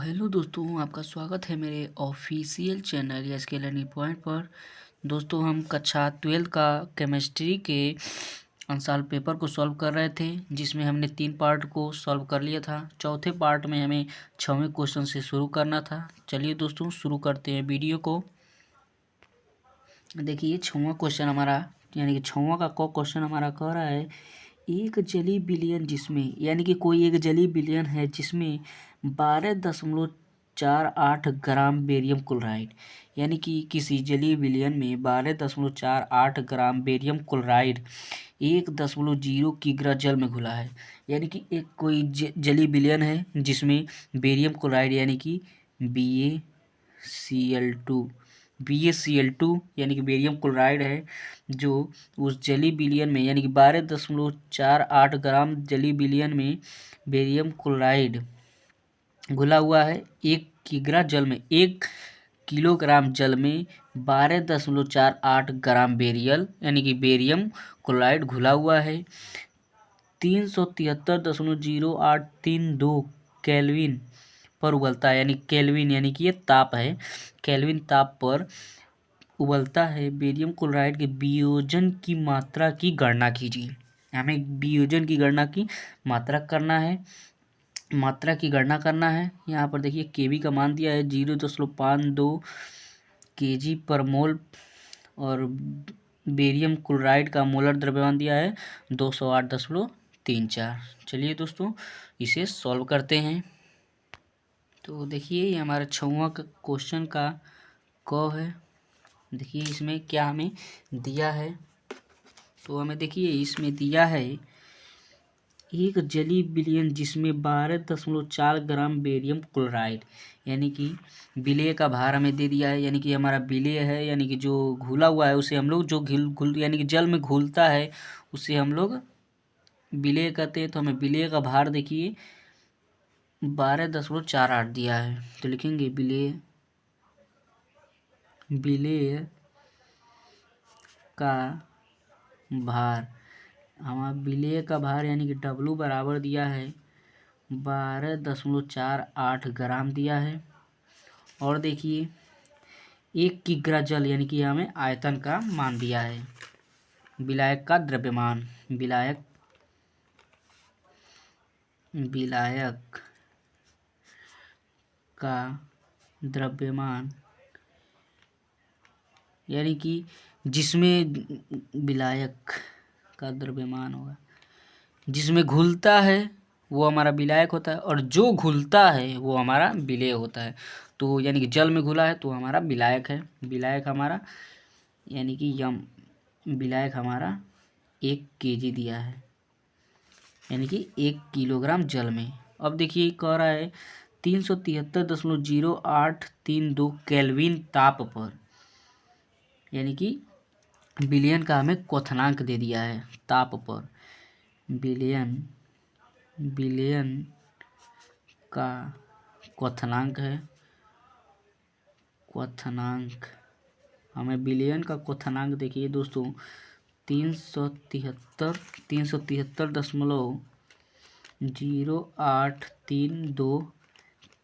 Hello दोस्तों, आपका स्वागत है मेरे ऑफिशियल चैनल एस के लर्निंग पॉइंट पर। दोस्तों, हम कक्षा 12 का केमिस्ट्री के आंसर पेपर को सॉल्व कर रहे थे, जिसमें हमने 3 पार्ट को सॉल्व कर लिया था। चौथे पार्ट में हमें 6वें क्वेश्चन से शुरू करना था। चलिए दोस्तों, शुरू करते हैं वीडियो को। देखिए 6वां क्वेश्चन हमारा, यानी कि 6वां का क्वेश्चन हमारा कह रहा है, एक जलीय विलयन जिसमें, यानी कि कोई एक जलीय विलयन है जिसमें 12.48 ग्राम बेरियम क्लोराइड, यानी कि किसी जलीय विलयन में 12.48 ग्राम बेरियम क्लोराइड 1.0 किग्रा जल में घुला है। यानी कि एक कोई जलीय विलयन है जिसमें बेरियम क्लोराइड यानी कि BaCl2 यानी कि बेरियम क्लोराइड है, जो उस जलीय विलयन में, यानी कि 12.48 ग्राम जलीय विलयन में बेरियम क्लोराइड घुला हुआ है। 1 किलोग्राम जल में 12.48 ग्राम यानी कि बेरियम क्लोराइड घुला हुआ है। 373.0832 केल्विन पर उबलता है, यानी केल्विन यानी कि ये ताप है। केल्विन ताप पर उबलता है बेरियम क्लोराइड के वियोजन की मात्रा की गणना कीजिए। हमें वियोजन की गणना की मात्रा करना है, यहाँ पर देखिए केवी का मान दिया है 0.52 kg पर मोल, और बेरियम क्लोराइड का मोलर द्रव्यमान दिया है 208.34। चलिए दोस्तों, इसे सॉल्व करते हैं। तो देखिए ये हमारा 6वां क्वेश्चन का क है। देखिए इसमें क्या हमें दिया है, तो हमें देखिए इसमें दिया है एक जलीय विलयन जिसमें 12.4 ग्राम बेरियम क्लोराइड, यानी कि विलेय का भार हमें दे दिया है। यानी कि हमारा विलेय है, यानी कि जो घुला हुआ है उसे हम लोग जो घुल यानी कि जल में घुलता है उसे हम लोग विलेय कहते हैं। तो हमें विलेय का भार देखिए 12.48 दिया है, तो लिखेंगे विलेय का भार, हमारा विलेय का भार यानी कि W बराबर दिया है 12.48 ग्राम दिया है। और देखिए 1 किग्रा जल, यानी कि हमें आयतन का मान दिया है। विलायक का द्रव्यमान, विलायक का द्रव्यमान, यानी कि जिसमें विलायक का द्रव्यमान होगा, जिसमें घुलता है वो हमारा विलायक होता है, और जो घुलता है वो हमारा विलेय होता है। तो यानी कि जल में घुला है तो हमारा विलायक है। विलायक हमारा यानी कि विलायक हमारा 1 kg दिया है, यानी कि 1 किलोग्राम जल में। अब देखिए कह रहा है 373.0832 केल्विन ताप पर, यानी कि विलयन का हमें क्वथनांक दे दिया है ताप पर। विलयन का क्वथनांक है, हमें विलयन का क्वथनांक देखिए दोस्तों 373.0832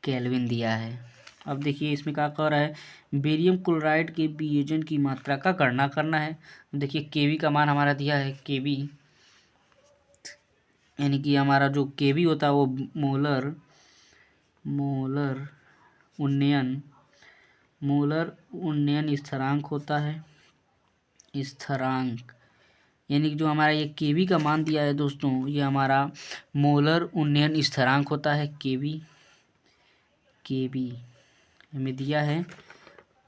केल्विन दिया है। अब देखिए इसमें क्या कह रहा है, बेरियम क्लोराइड के वियोजन की मात्रा का गणना करना है। देखिए केवी का मान हमारा दिया है, केवी यानी कि हमारा जो केवी होता है वो मोलर उन्नयन स्थिरांक होता है। यानी कि जो हमारा ये केवी का मान दिया है दोस्तों, ये हमारा मोलर उन्नयन स्थिरांक होता है। केवी हमें दिया है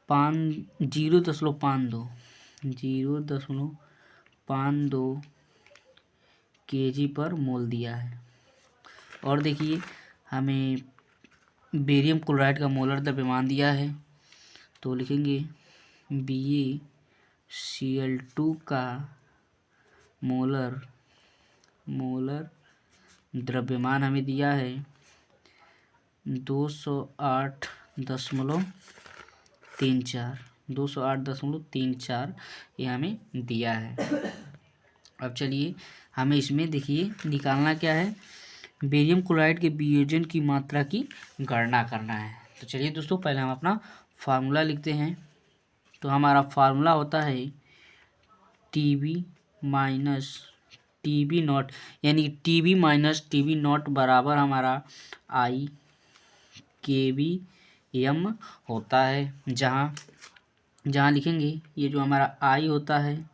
0.52 kg पर मोल दिया है। और देखिए हमें बेरियम क्लोराइड का मोलर द्रव्यमान दिया है, तो लिखेंगे BaCl2 का मोलर द्रव्यमान हमें दिया है 208.34 ये हमें दिया है। अब चलिए हमें इसमें देखिए निकालना क्या है, बेरियम क्लोराइड के वियोजन की मात्रा की गणना करना है। तो चलिए दोस्तों, पहले हम अपना फार्मूला लिखते हैं। तो हमारा फार्मूला होता है Tb माइनस टीबी नॉट, यानी Tb माइनस टीबी नॉट बराबर हमारा आई के बी एम होता है। जहाँ जहाँ लिखेंगे ये जो हमारा आई होता है,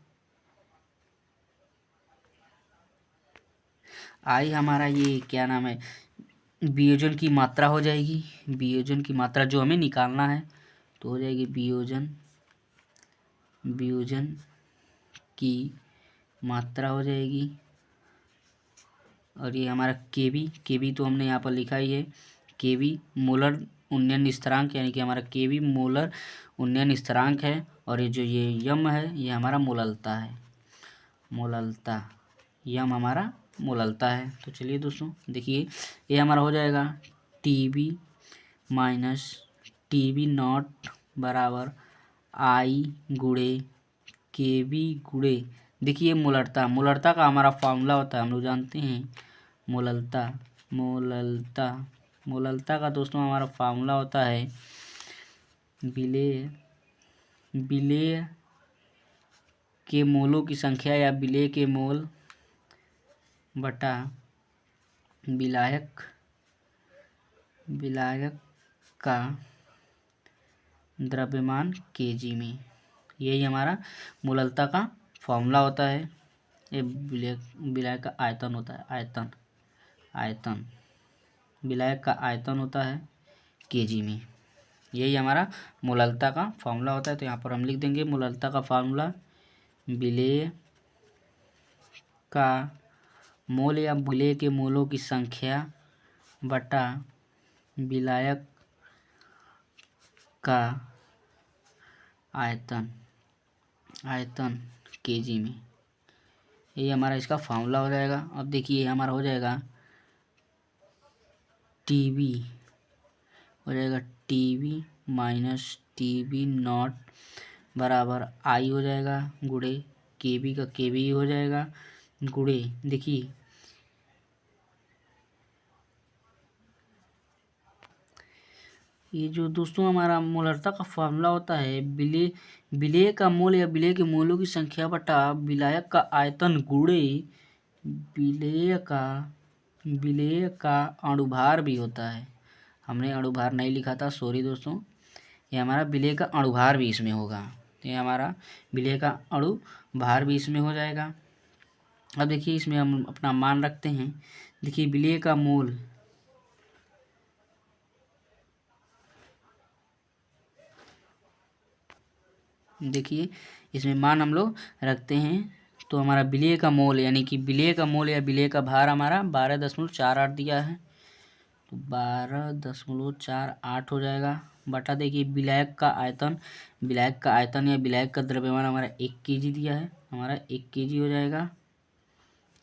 आई हमारा ये क्या नाम है, वियोजन की मात्रा हो जाएगी। वियोजन की मात्रा जो हमें निकालना है, तो हो जाएगी वियोजन की मात्रा हो जाएगी। और ये हमारा केबी तो हमने यहाँ पर लिखा ही है। केबी मोलर उन्नयन स्थिरांक, यानी कि हमारा केबी मोलर उन्नयन स्थिरांक है। और ये जो ये यम है, ये हमारा मोललता है। मोललता, यम हमारा मोललता है। तो चलिए दोस्तों देखिए, ये हमारा हो जाएगा Tb माइनस टीबी नॉट बराबर आई गुणे केबी गुणे, देखिए मोलरता का हमारा फार्मूला होता है, हम लोग जानते हैं। मोललता का दोस्तों हमारा फार्मूला होता है विलेय के मोलों की संख्या या विलेय के मोल बटा विलायक का द्रव्यमान केजी में। यही हमारा मोललता का फॉर्मूला होता है। ये विलायक का आयतन होता है, आयतन विलायक का आयतन होता है केजी में। यही हमारा मोललता का फॉर्मूला होता है। तो यहाँ पर हम लिख देंगे मोललता का फार्मूला विलेय का मोल या विलेय के मोलों की संख्या बटा विलायक का आयतन केजी में। ये हमारा इसका फार्मूला हो जाएगा। अब देखिए हमारा हो जाएगा टीबी माइनस टीबी नॉट बराबर आई हो जाएगा गुणे केबी का केबी हो जाएगा गुणे, देखिए ये जो दोस्तों हमारा मोलरता का फार्मूला होता है विलेय का मोल या विलेय के मोलों की संख्या बटा विलायक का आयतन गुणे विलेय का अणुभार भी होता है। हमने अणुभार नहीं लिखा था, सॉरी दोस्तों। ये हमारा विलेय का अणुभार भी इसमें होगा। ये हमारा विलेय का अणुभार भी इसमें हो जाएगा। अब देखिए इसमें हम अपना मान रखते हैं। देखिए विलेय का मोल, देखिए इसमें मान हम लोग रखते हैं। तो हमारा विलेय का मोल, यानी कि विलेय का मोल या विलेय का भार हमारा 12.48 दिया है। तो 12.48 हो जाएगा बटा, देखिए विलायक का आयतन या विलायक का द्रव्यमान हमारा 1 kg दिया है, हमारा 1 kg हो जाएगा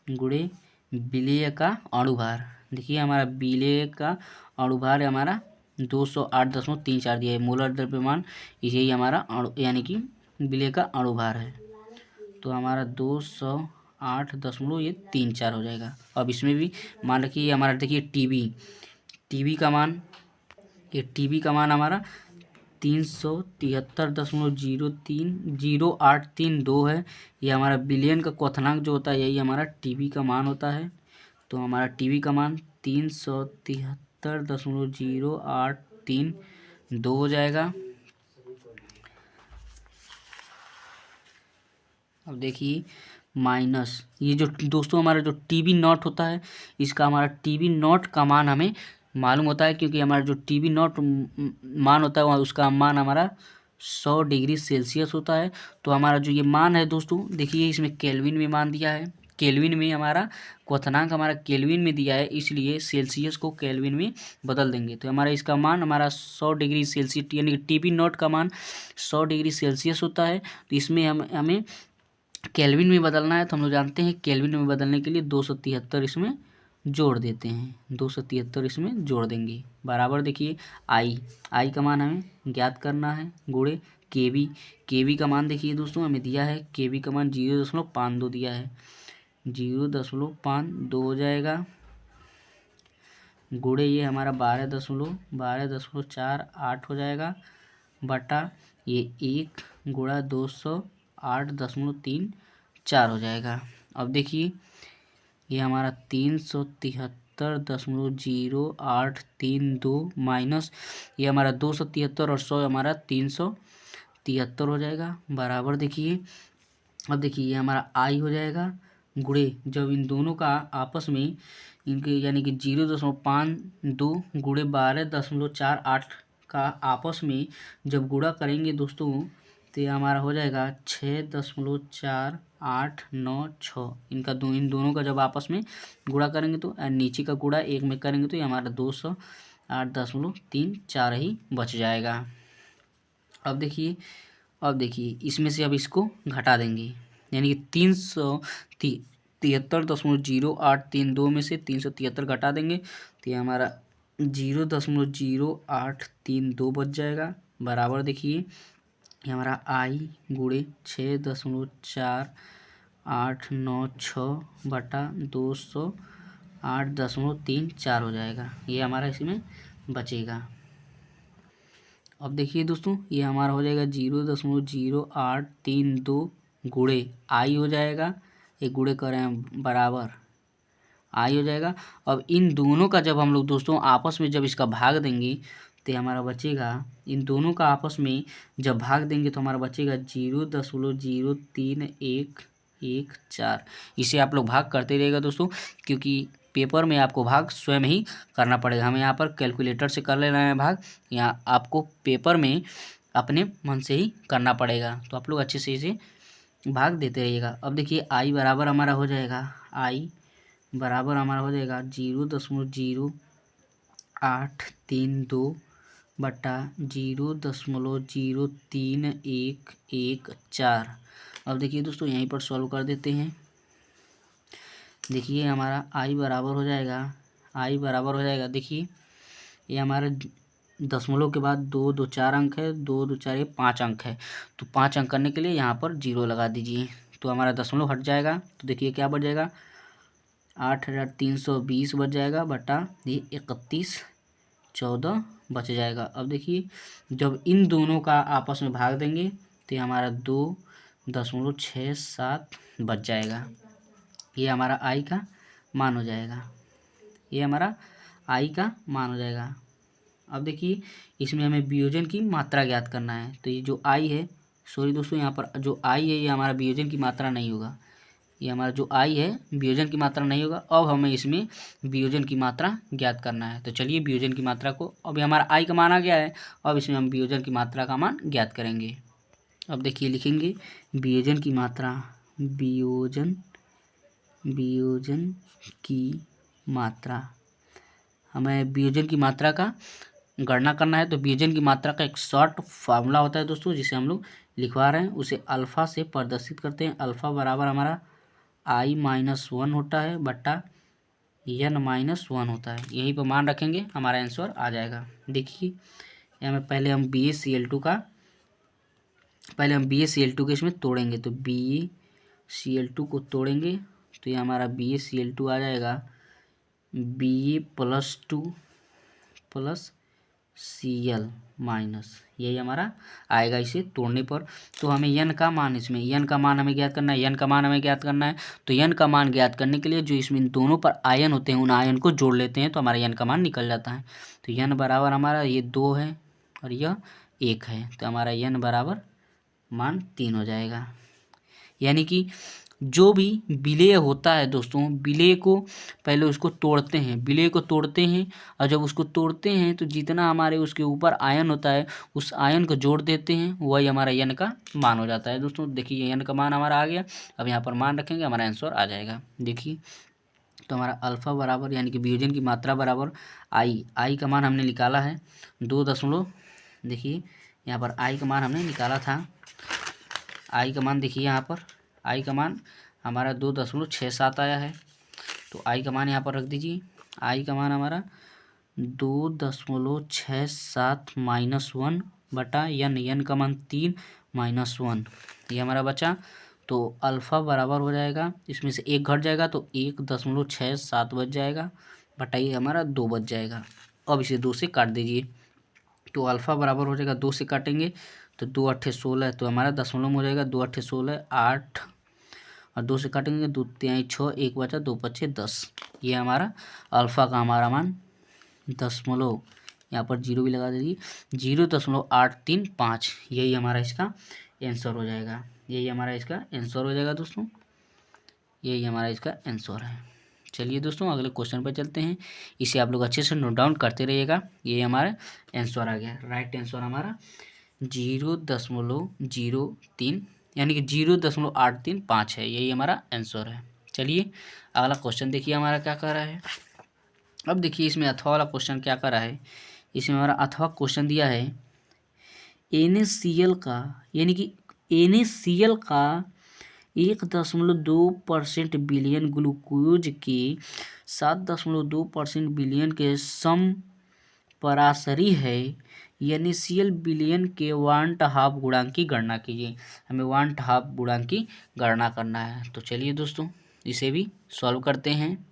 गुणे विलेय का अणुभार। देखिए हमारा विलेय का अणुभार हमारा 208.34 दिया है। मोलर द्रव्यमान यही हमारा यानी कि विलेय का अणुभार है। तो हमारा 208.34 हो जाएगा। अब इसमें भी मान रखिए हमारा, देखिए टीबी का मान, ये टीबी का मान हमारा 373.0832 है। ये हमारा बिलियन का क्वथनांक जो होता है, यही हमारा टीबी का मान होता है। तो हमारा टीबी का मान 373.0832 हो जाएगा। अब देखिए माइनस ये जो दोस्तों हमारा जो टीबी नॉट होता है, इसका हमारा टीबी नॉट का मान हमें मालूम होता है, क्योंकि हमारा जो टीबी नॉट मान होता है उसका मान हमारा 100 डिग्री सेल्सियस होता है। तो हमारा जो ये मान है दोस्तों, देखिए इसमें केल्विन में मान दिया है। केल्विन में हमारा क्वथनांक हमारा केल्विन में दिया है, इसलिए सेल्सियस को केल्विन में बदल देंगे। तो हमारा इसका मान हमारा 100 डिग्री सेल्सियस, यानी कि टीबी नॉट का मान 100 डिग्री सेल्सियस होता है। तो इसमें हमें केल्विन में बदलना है। तो हम लोग जानते हैं केल्विन में बदलने के लिए 273 इसमें जोड़ देते हैं, 273 इसमें जोड़ देंगे बराबर, देखिए आई का मान हमें ज्ञात करना है गुणे केबी का मान देखिए दोस्तों हमें दिया है, केबी का मान 0.52 दिया है, 0.52 हो जाएगा गुणे ये हमारा 12.48 हो जाएगा बटा ये 1 गुणा 208.34 हो जाएगा। अब देखिए ये हमारा 373.0832 माइनस ये हमारा 273 और 100 हमारा 373 हो जाएगा बराबर। देखिए अब देखिए ये हमारा आई हो जाएगा गुणे जब इन दोनों का आपस में इनके यानी कि 0.52 गुणे 12.48 का आपस में जब गुणा करेंगे दोस्तों तो ये हमारा हो जाएगा 6.4896। इन दोनों का जब आपस में गुणा करेंगे तो नीचे का गुणा एक में करेंगे तो ये हमारा 208.34 ही बच जाएगा। अब देखिए इसमें से अब इसको घटा देंगे यानी कि 373.0832 में से 373 घटा देंगे तो ये हमारा 0.0832 बच जाएगा बराबर। देखिए ये हमारा आई गुणे 6.4896 बटा 208.34 हो जाएगा। ये हमारा इसमें बचेगा। अब देखिए दोस्तों ये हमारा हो जाएगा 0.0832 गुणे आई हो जाएगा, ये गुणे करें बराबर आई हो जाएगा। अब इन दोनों का जब हम लोग दोस्तों आपस में जब इसका भाग देंगे तो हमारा बचेगा, इन दोनों का आपस में जब भाग देंगे तो हमारा बचेगा 0.03114। इसे आप लोग भाग करते रहेगा दोस्तों, क्योंकि पेपर में आपको भाग स्वयं ही करना पड़ेगा। हमें यहाँ पर कैलकुलेटर से कर लेना है भाग, यहाँ आपको पेपर में अपने मन से ही करना पड़ेगा। तो आप लोग अच्छे से इसे भाग देते रहिएगा। अब देखिए आई बराबर हमारा हो जाएगा, आई बराबर हमारा हो जाएगा 0.0832 बटा 0.03114। अब देखिए दोस्तों यहीं पर सॉल्व कर देते हैं। देखिए हमारा आई बराबर हो जाएगा, देखिए ये हमारा दशमलव के बाद 2 2 4 अंक है, 2 2 4 5 अंक है, तो 5 अंक करने के लिए यहाँ पर 0 लगा दीजिए तो हमारा दशमलव हट जाएगा। तो देखिए क्या बच जाएगा, 8320 बच जाएगा बटा ये 3114 बच जाएगा। अब देखिए जब इन दोनों का आपस में भाग देंगे तो ये हमारा 2.67 बच जाएगा। ये हमारा आई का मान हो जाएगा, अब देखिए इसमें हमें वियोजन की मात्रा ज्ञात करना है। तो ये जो आई है, सॉरी दोस्तों यहाँ पर जो आई है ये हमारा वियोजन की मात्रा नहीं होगा, ये हमारा जो आई है वियोजन की मात्रा नहीं होगा। अब हमें इसमें वियोजन की मात्रा ज्ञात करना है। तो चलिए वियोजन की मात्रा को, अभी हमारा आई का मान आ गया है, अब इसमें हम वियोजन की मात्रा का मान ज्ञात करेंगे। अब देखिए लिखेंगे वियोजन की मात्रा, वियोजन की मात्रा, हमें वियोजन की मात्रा का गणना करना है। तो वियोजन की मात्रा का एक शॉर्ट फार्मूला होता है दोस्तों, जिसे हम लोग लिखवा रहे हैं, उसे अल्फ़ा से प्रदर्शित करते हैं। अल्फ़ा बराबर हमारा i-1 होता है बटा n-1 होता है। यहीं पर मान रखेंगे हमारा आंसर आ जाएगा। देखिए यहाँ पहले हम BaCl2 के इसमें तोड़ेंगे, तो BaCl2 को तोड़ेंगे तो ये हमारा BaCl2 आ जाएगा Ba+2 प्लस Cl माइनस, यही हमारा आएगा इसे तोड़ने पर। तो हमें n का मान, इसमें n का मान हमें ज्ञात करना है, तो n का मान ज्ञात करने के लिए जो इसमें इन दोनों पर आयन होते हैं उन आयन को जोड़ लेते हैं तो हमारा n का मान निकल जाता है। तो n बराबर हमारा ये 2 है और यह 1 है, तो हमारा n बराबर मान 3 हो जाएगा। यानी कि जो भी विलेय होता है दोस्तों, विलेय को पहले उसको तोड़ते हैं, और जब उसको तोड़ते हैं तो जितना हमारे उसके ऊपर आयन होता है उस आयन को जोड़ देते हैं, वही हमारा n का मान हो जाता है। दोस्तों देखिए n का मान हमारा आ गया, अब यहाँ पर मान रखेंगे हमारा आंसर आ जाएगा। देखिए तो हमारा अल्फ़ा बराबर यानी कि वियोजन की मात्रा बराबर आई का मान हमने निकाला है 2 दशमलव, देखिए यहाँ पर आई का मान हमने निकाला था, आई का मान देखिए यहाँ पर आई का मान हमारा 2.67 आया है। तो आई का मान यहाँ पर रख दीजिए, आई का मान हमारा 2.67 -1 बटा n का मान 3 -1, ये हमारा बचा। तो अल्फ़ा बराबर हो जाएगा, इसमें से एक घट जाएगा तो 1.67 बच जाएगा बटा ये हमारा 2 बच जाएगा। अब इसे 2 से काट दीजिए, तो अल्फ़ा बराबर हो जाएगा 2 से काटेंगे तो 2 अट्ठे 16, तो हमारा दशमलव में हो जाएगा 2 अट्ठे 16 8, और 2 से काटेंगे 2 तिहाई 6, 1 बचा 2 पच्चे 10। ये हमारा अल्फ़ा का हमारा मान दशमलव, यहाँ पर 0 भी लगा दीजिए, 0.835, यही हमारा इसका आंसर हो जाएगा। यही हमारा इसका आंसर हो जाएगा दोस्तों, यही हमारा इसका आंसर है। चलिए दोस्तों अगले क्वेश्चन पर चलते हैं, इसे आप लोग अच्छे से नोट डाउन करते रहिएगा। ये हमारा आंसर आ गया, राइट आंसर हमारा 0.03 यानी कि 0.835 है, यही हमारा आंसर है। चलिए अगला क्वेश्चन देखिए हमारा क्या कर रहा है। अब देखिए इसमें अथवा वाला क्वेश्चन क्या कर रहा है। इसमें हमारा अथवा क्वेश्चन दिया है NaCl का, यानी कि NaCl का 1.2% बिलियन ग्लूकोज के 7.2% बिलियन के सम पराशरी है। NaCl बिलियन के 1/2 गुणांक की गणना कीजिए। हमें 1/2 गुणांक की गणना करना है। तो चलिए दोस्तों इसे भी सॉल्व करते हैं।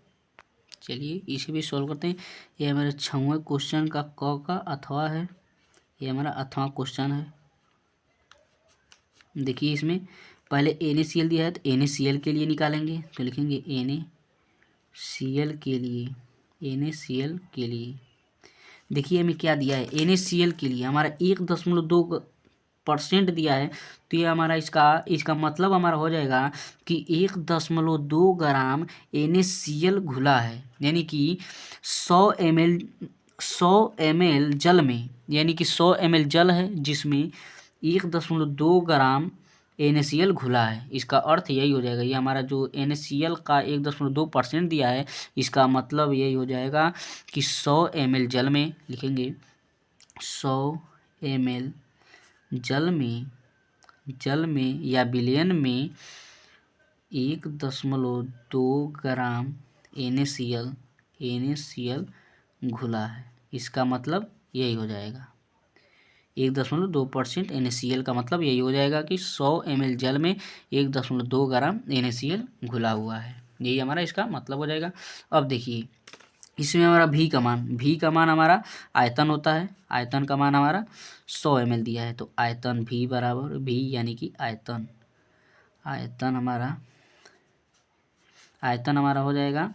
चलिए इसे भी सॉल्व करते हैं। ये हमारे 6वें क्वेश्चन का क का अथवा है, ये हमारा अथवा क्वेश्चन है। देखिए इसमें पहले NaCl दिया है तो NaCl के लिए निकालेंगे, तो लिखेंगे NaCl के लिए, NaCl के लिए देखिए हमें क्या दिया है। NaCl के लिए हमारा 1.2% दिया है, तो ये हमारा इसका मतलब हमारा हो जाएगा कि 1.2 ग्राम NaCl घुला है, यानी कि 100 ml जल में, यानी कि 100 ml जल है जिसमें 1.2 ग्राम NaCl घुला है। इसका अर्थ यही हो जाएगा, ये हमारा जो NaCl का 1.2% दिया है, इसका मतलब यही हो जाएगा कि 100 ml जल में, लिखेंगे 100 ml जल में या विलयन में 1.2 ग्राम NaCl घुला है। इसका मतलब यही हो जाएगा 1.2% NaCl का मतलब यही हो जाएगा कि 100 ml जल में 1.2 ग्राम NaCl घुला हुआ है, यही हमारा इसका मतलब हो जाएगा। अब देखिए इसमें हमारा V का मान हमारा आयतन होता है, आयतन का मान हमारा 100 ml दिया है, तो आयतन V बराबर V यानी कि आयतन हमारा हो जाएगा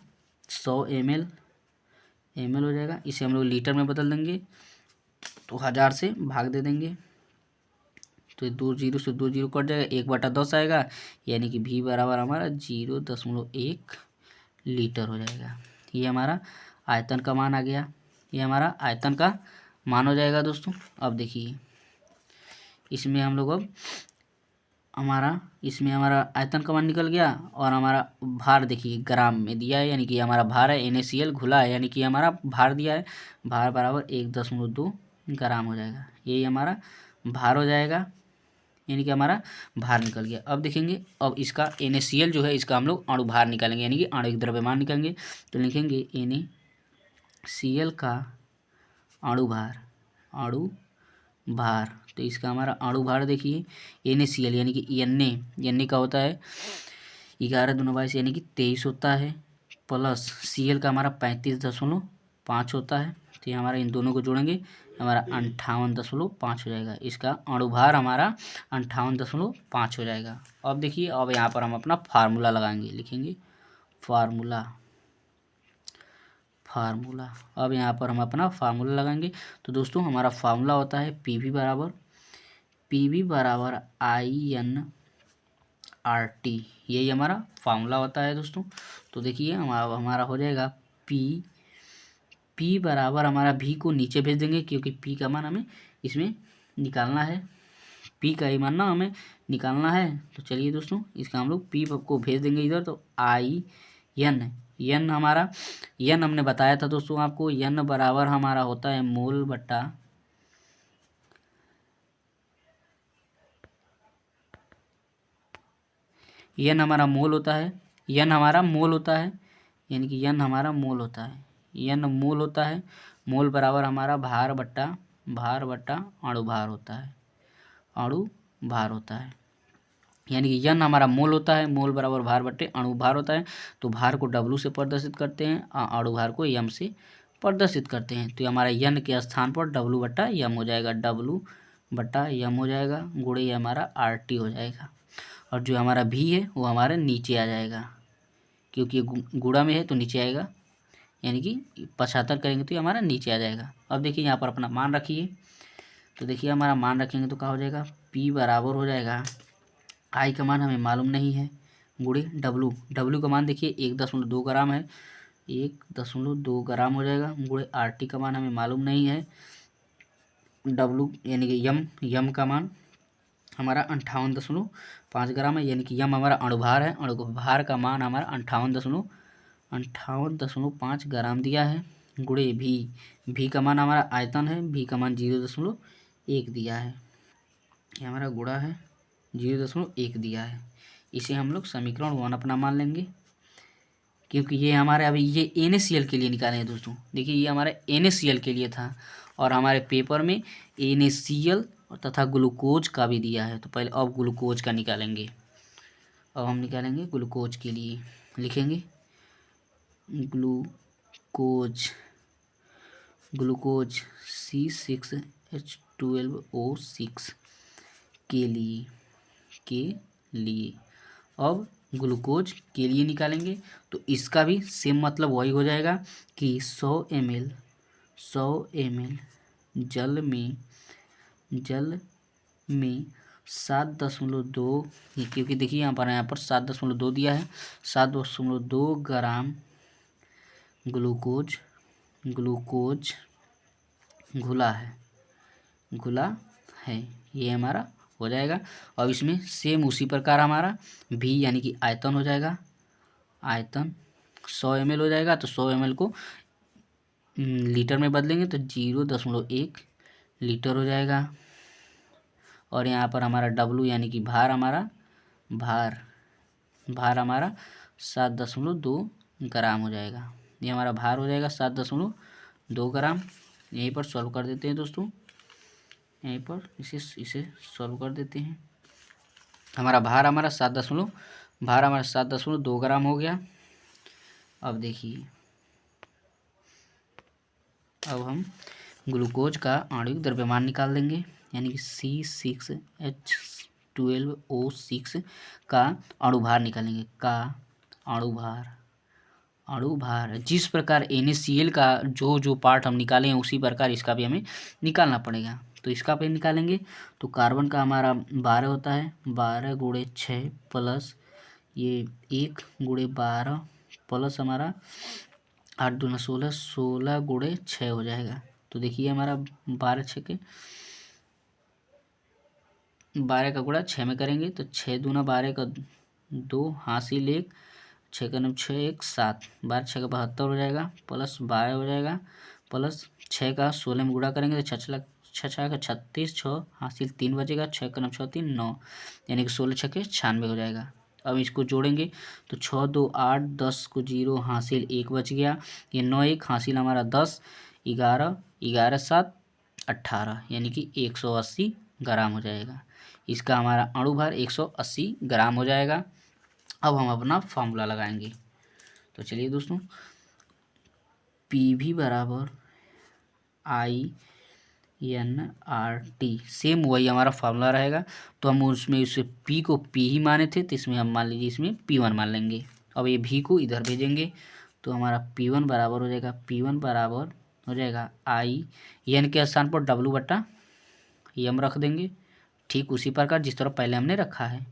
100 ml हो जाएगा। इसे हम लोग लीटर में बदल देंगे तो 1000 से भाग दे देंगे, तो 2 0 से 2 0 कट जाएगा, 1/10 आएगा, यानी कि V बराबर हमारा 0.1 लीटर हो जाएगा। ये हमारा आयतन का मान आ गया, ये हमारा आयतन का मान हो जाएगा दोस्तों। अब देखिए इसमें हम लोग अब इसमें हमारा आयतन का मान निकल गया, और हमारा भार देखिए ग्राम में दिया है, यानी कि हमारा भार है, NaCl घुला है, यानी कि हमारा भार दिया है, भार बराबर 1.2 ग्राम हो जाएगा, यही हमारा भार हो जाएगा, यानी कि हमारा भार निकल गया। अब देखेंगे अब इसका NaCl जो है इसका हम लोग अणु भार निकालेंगे, यानी कि आणविक द्रव्यमान निकालेंगे, तो लिखेंगे NaCl का अणु भार, तो इसका हमारा अणु भार देखिए NaCl यानी कि Na का होता है 11 दूना 22 यानी कि 23 होता है, प्लस Cl का हमारा 35.5 होता है, तो ये हमारा इन दोनों को जोड़ेंगे हमारा 58.5 हो जाएगा। इसका अणुभार हमारा 58.5 हो जाएगा। अब देखिए अब यहाँ पर हम अपना फार्मूला लगाएंगे, लिखेंगे फार्मूला। अब यहाँ पर हम अपना फार्मूला लगाएंगे, तो दोस्तों हमारा फार्मूला होता है पीवी बराबर InRT, यही हमारा फार्मूला होता है दोस्तों। तो देखिए हमारा हो जाएगा P बराबर हमारा V को नीचे भेज देंगे, क्योंकि P का मान हमें इसमें निकालना है, P का ही मान ना हमें निकालना है। तो चलिए दोस्तों इसका हम लोग P को भेज देंगे इधर, तो n हमारा n हमने बताया था दोस्तों आपको, n बराबर हमारा होता है मोल बट्टा n हमारा मोल होता है, यानी कि n हमारा मोल होता है, मोल बराबर हमारा भार बट्टा अणुभार होता है, यानी कि यन हमारा मोल होता है, मोल बराबर भार बट्टे अणु भार होता है। तो भार को डब्लू से प्रदर्शित करते हैं, अणु भार को यम से प्रदर्शित करते हैं। तो ये हमारा यन के स्थान पर डब्लू बट्टा यम हो जाएगा, डब्लू बट्टा यम हो जाएगा, गुणे ये हमारा आर टी हो जाएगा। और जो हमारा भी है वो हमारे नीचे आ जाएगा, क्योंकि ये गुणा में है तो नीचे आएगा, यानी कि 75 करेंगे तो ये हमारा नीचे आ जाएगा। अब देखिए यहाँ पर अपना मान रखिए, तो देखिए हमारा मान रखेंगे तो क्या हो जाएगा, P बराबर हो जाएगा, आई का मान हमें मालूम नहीं है, गुणे डब्लू, डब्लू का मान देखिए 1.2 ग्राम है, 1.2 ग्राम हो जाएगा, गुणे आर टी का मान हमें मालूम नहीं है, डब्लू यानी कि यम का मान हमारा 58.5 ग्राम है, यानी कि यम हमारा अणुभार है, अणुभार का मान हमारा 58.5 ग्राम दिया है, गुणे भी का मान हमारा आयतन है, भी का मान 0.1 दिया है, ये हमारा गुणा है 0.1 दिया है। इसे हम लोग समीकरण 1 अपना मान लेंगे, क्योंकि ये हमारे अभी ये NaCl के लिए निकाले हैं दोस्तों। देखिए ये हमारे NaCl के लिए था, और हमारे पेपर में NaCl तथा ग्लूकोज का भी दिया है। तो पहले अब ग्लूकोज का निकालेंगे, अब हम निकालेंगे ग्लूकोज के लिए, लिखेंगे ग्लूकोज C6H12O6 के लिए अब ग्लूकोज के लिए निकालेंगे। तो इसका भी सेम मतलब वही हो जाएगा कि 100 ml जल में 7.2, क्योंकि देखिए यहाँ पर 7.2 दिया है, 7.2 ग्राम ग्लूकोज घुला है, ये हमारा हो जाएगा। और इसमें सेम उसी प्रकार हमारा भी यानी कि आयतन हो जाएगा, आयतन 100 ml हो जाएगा। तो 100 ml को लीटर में बदलेंगे तो 0.1 लीटर हो जाएगा। और यहाँ पर हमारा डब्लू यानी कि भार हमारा 7.2 ग्राम हो जाएगा, ये हमारा भार हो जाएगा 7.2 ग्राम। यहीं पर सॉल्व कर देते हैं दोस्तों, यहीं पर इसे सॉल्व कर देते हैं। हमारा भार हमारा 7.2 ग्राम हो गया। अब देखिए, अब हम ग्लूकोज का आणविक द्रव्यमान निकाल देंगे, यानी कि C6H12O6 का अणुभार निकालेंगे, का अणुभार जिस प्रकार NaCl का जो पार्ट हम निकाले हैं उसी प्रकार इसका भी हमें निकालना पड़ेगा। तो इसका पे निकालेंगे तो कार्बन का हमारा 12 होता है, 12 गुणे 6 प्लस ये 1 गुणे 12 प्लस हमारा 8 दूना 16, 16 गुणे 6 हो जाएगा। तो देखिए हमारा 12 का गुणा 6 में करेंगे तो 6 दूना 12 का 2 हासिल 1, 6 का 9 6 1 7, 12 6 का 72 हो जाएगा, प्लस 12 हो जाएगा, प्लस 6 का 16 में गुणा करेंगे तो 6 का 36, 6 हासिल 3 बचेगा, 6 का 9 6 3 9, यानी कि 16 6 96 हो जाएगा। अब इसको जोड़ेंगे तो 6 2 8, 10 को 0 हासिल 1 बच गया, ये 9 1 हासिल हमारा 10, 11 11 7 18, यानी कि 180 ग्राम हो जाएगा। इसका हमारा अणुभार 180 ग्राम हो जाएगा। अब हम अपना फॉर्मूला लगाएंगे, तो चलिए दोस्तों, PV बराबर INRT, सेम वही हमारा फार्मूला रहेगा। तो हम उसमें इसे P को P ही माने थे, तो इसमें हम मान लीजिए इसमें P1 मान लेंगे। अब ये V को इधर भेजेंगे तो हमारा P1 बराबर हो जाएगा, P1 बराबर हो जाएगा IN के स्थान पर W बट्टा यम रख देंगे, ठीक उसी प्रकार जिस तरह पहले हमने रखा है,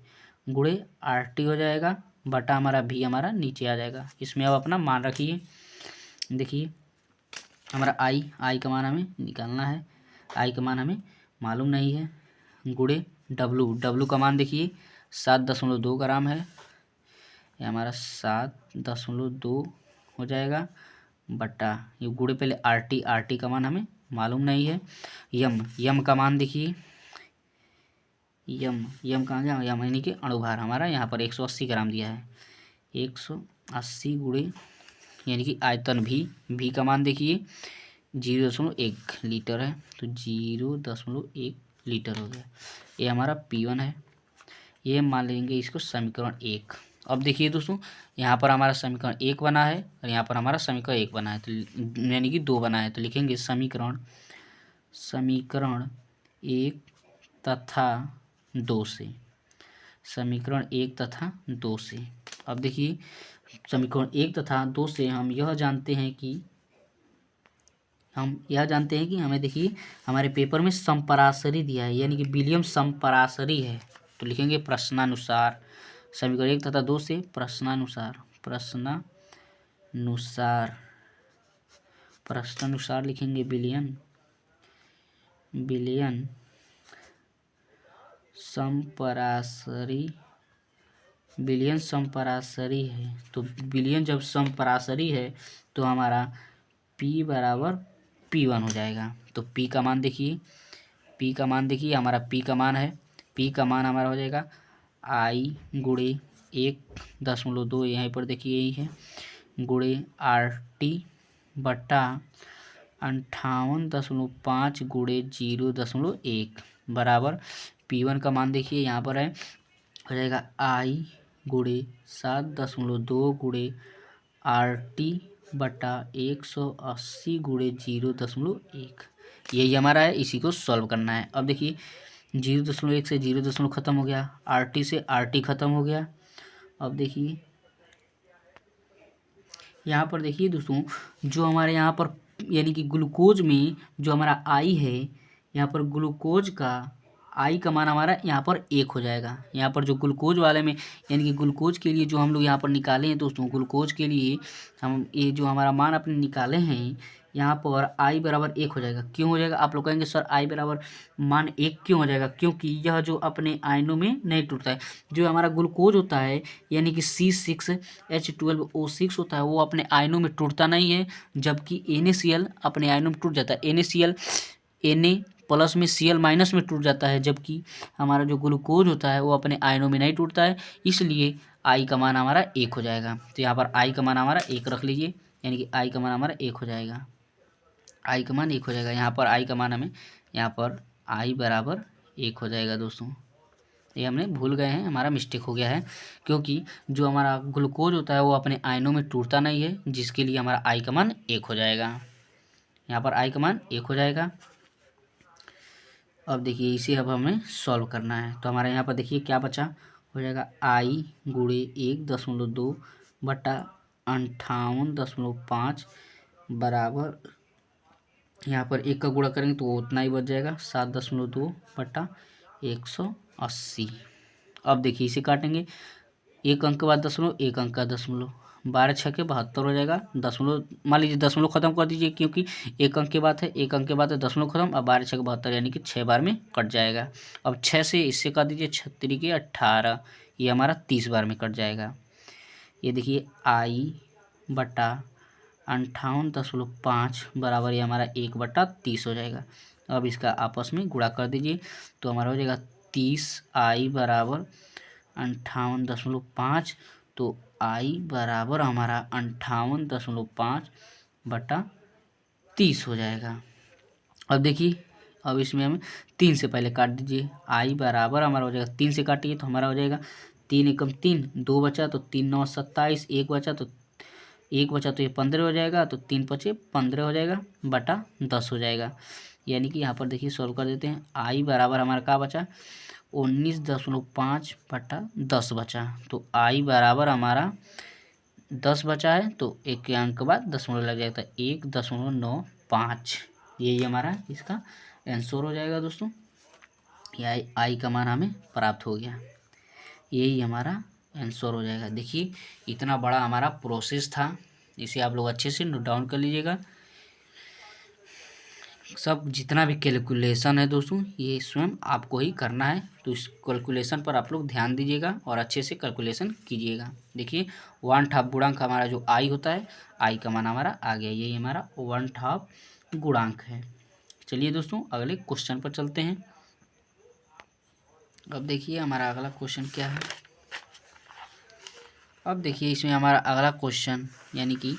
गुणे RT हो जाएगा, बटा हमारा V हमारा नीचे आ जाएगा। इसमें अब अपना मान रखिए, देखिए हमारा I का मान हमें निकालना है, I का मान हमें मालूम नहीं है, गुणे W का मान देखिए 7.2 ग्राम है, ये हमारा 7.2 हो जाएगा, बटा ये गुणे पहले RT का मान हमें मालूम नहीं है। यम का मान देखिए, यम कहाँ गया, यम यानी कि अणुभार हमारा यहाँ पर 180 ग्राम दिया है, 180 गुणे यानी कि आयतन भी का मान देखिए 0.1 लीटर है, तो 0.1 लीटर हो गया। ये हमारा P1 है, ये मान लेंगे इसको समीकरण 1। अब देखिए दोस्तों, यहाँ पर हमारा समीकरण 1 बना है और यहाँ पर हमारा समीकरण 1 बना है, तो यानी कि 2 बना है, तो लिखेंगे समीकरण 1 तथा 2 से, समीकरण 1 तथा 2 से। अब देखिए समीकरण 1 तथा 2 से हम यह जानते हैं कि हमें देखिए हमारे पेपर में समपराशरी दिया है, यानी कि विलियम समपराशरी है, तो लिखेंगे प्रश्नानुसार समीकरण 1 तथा 2 से प्रश्नानुसार लिखेंगे विलियम समपराशरी है। तो विलियम जब समपराशरी है तो हमारा P बराबर P1 हो जाएगा। तो P का मान देखिए, हमारा P का मान है, P का मान हमारा हो जाएगा I गुणे 1.2, यहाँ पर देखिए यही है, गुणे RT बटा 58.5 गुणे 0.1 बराबर P1 का मान देखिए यहाँ पर है, हो जाएगा I गुणे 7.2 गुणे RT बटा 180 गुणे 0.1, यही हमारा है, इसी को सॉल्व करना है। अब देखिए 0.1 से 0 खत्म हो गया, RT से RT खत्म हो गया। अब देखिए यहाँ पर देखिए दोस्तों, जो हमारे यहाँ पर यानी कि ग्लूकोज में जो हमारा I है, यहाँ पर ग्लूकोज का I का मान हमारा यहाँ पर 1 हो जाएगा। यहाँ पर जो ग्लूकोज वाले में यानी कि ग्लूकोज के लिए जो हम लोग यहाँ पर निकाले हैं दोस्तों, ग्लूकोज के लिए हम ये जो हमारा मान अपने निकाले हैं, यहाँ पर I बराबर 1 हो जाएगा। क्यों हो जाएगा? आप लोग कहेंगे सर I बराबर मान 1 क्यों हो जाएगा? क्योंकि यह जो अपने आयनों में नहीं टूटता है। जो हमारा ग्लूकोज होता है यानी कि C6H12O6 होता है, वो अपने आयनों में टूटता नहीं है, जबकि NaCl अपने आयनों में टूट जाता है। NaCl Na प्लस में Cl माइनस में टूट जाता है, जबकि हमारा जो ग्लूकोज होता है वो अपने आयनों में नहीं टूटता है, इसलिए I का मान हमारा 1 हो जाएगा। तो यहाँ पर I का मान हमारा 1 रख लीजिए, यानी कि I का मान हमारा 1 हो जाएगा, I का मान 1 हो जाएगा। यहाँ पर I का मान हमें यहाँ पर I बराबर 1 हो जाएगा दोस्तों। ये हमने भूल गए हैं, हमारा मिस्टेक हो गया है, क्योंकि जो हमारा ग्लूकोज होता है वो अपने आयनों में टूटता नहीं है, जिसके लिए हमारा I का मान 1 हो जाएगा। यहाँ पर I का मान 1 हो जाएगा। अब देखिए इसे अब हमें सॉल्व करना है, तो हमारे यहाँ पर देखिए क्या बचा, हो जाएगा I गुणे 1.2 बटा 58.5 बराबर, यहाँ पर 1 का गुणा करेंगे तो उतना ही बच जाएगा, 7.2 बटा 180। अब देखिए इसे काटेंगे, 1 अंक के बाद दशमलव, 1 अंक का दशमलव, 12 छके 72 हो जाएगा। दशमलव मान लीजिए दशमलव खत्म कर दीजिए, क्योंकि 1 अंक के बाद है, 1 अंक के बाद है, दशमलव खत्म। अब 12 छके 72 यानी कि 6 बार में कट जाएगा। अब 6 से इससे काट दीजिए, 36 के 18, ये हमारा 30 बार में कट जाएगा। ये देखिए I बटा 58.5 बराबर ये हमारा 1/30 हो जाएगा। अब इसका आपस में गुणा कर दीजिए, तो हमारा हो जाएगा 30I बराबर 58.5, तो I बराबर हमारा 58.5 बटा 30 हो जाएगा। अब देखिए, अब इसमें हम 3 से पहले काट दीजिए, I बराबर हमारा हो जाएगा 3 से काटिए तो हमारा हो जाएगा 3 एकम 3, 2 बचा तो 3 9 27, 1 बचा तो ये 15 हो जाएगा, तो 3 5 15 हो जाएगा बटा 10 हो जाएगा। यानी कि यहाँ पर देखिए सॉल्व कर देते हैं, I बराबर हमारा क्या बचा, 19.5 बटा 10 बचा, तो I बराबर हमारा 10 बचा है, तो 1 के अंक के बाद दशमलव लग जाएगा, 1.95, यही हमारा इसका आंसर हो जाएगा दोस्तों। यह I का मान हमें प्राप्त हो गया, यही हमारा आंसर हो जाएगा। देखिए इतना बड़ा हमारा प्रोसेस था, इसे आप लोग अच्छे से नोट डाउन कर लीजिएगा। सब जितना भी कैलकुलेशन है दोस्तों, ये स्वयं आपको ही करना है, तो इस कैलकुलेशन पर आप लोग ध्यान दीजिएगा और अच्छे से कैलकुलेशन कीजिएगा। देखिए 1/2 गुणांक हमारा जो I होता है, I का मान हमारा आ गया, यही हमारा 1/2 गुणांक है। चलिए दोस्तों अगले क्वेश्चन पर चलते हैं। अब देखिए हमारा अगला क्वेश्चन क्या है। अब देखिए इसमें हमारा अगला क्वेश्चन यानी कि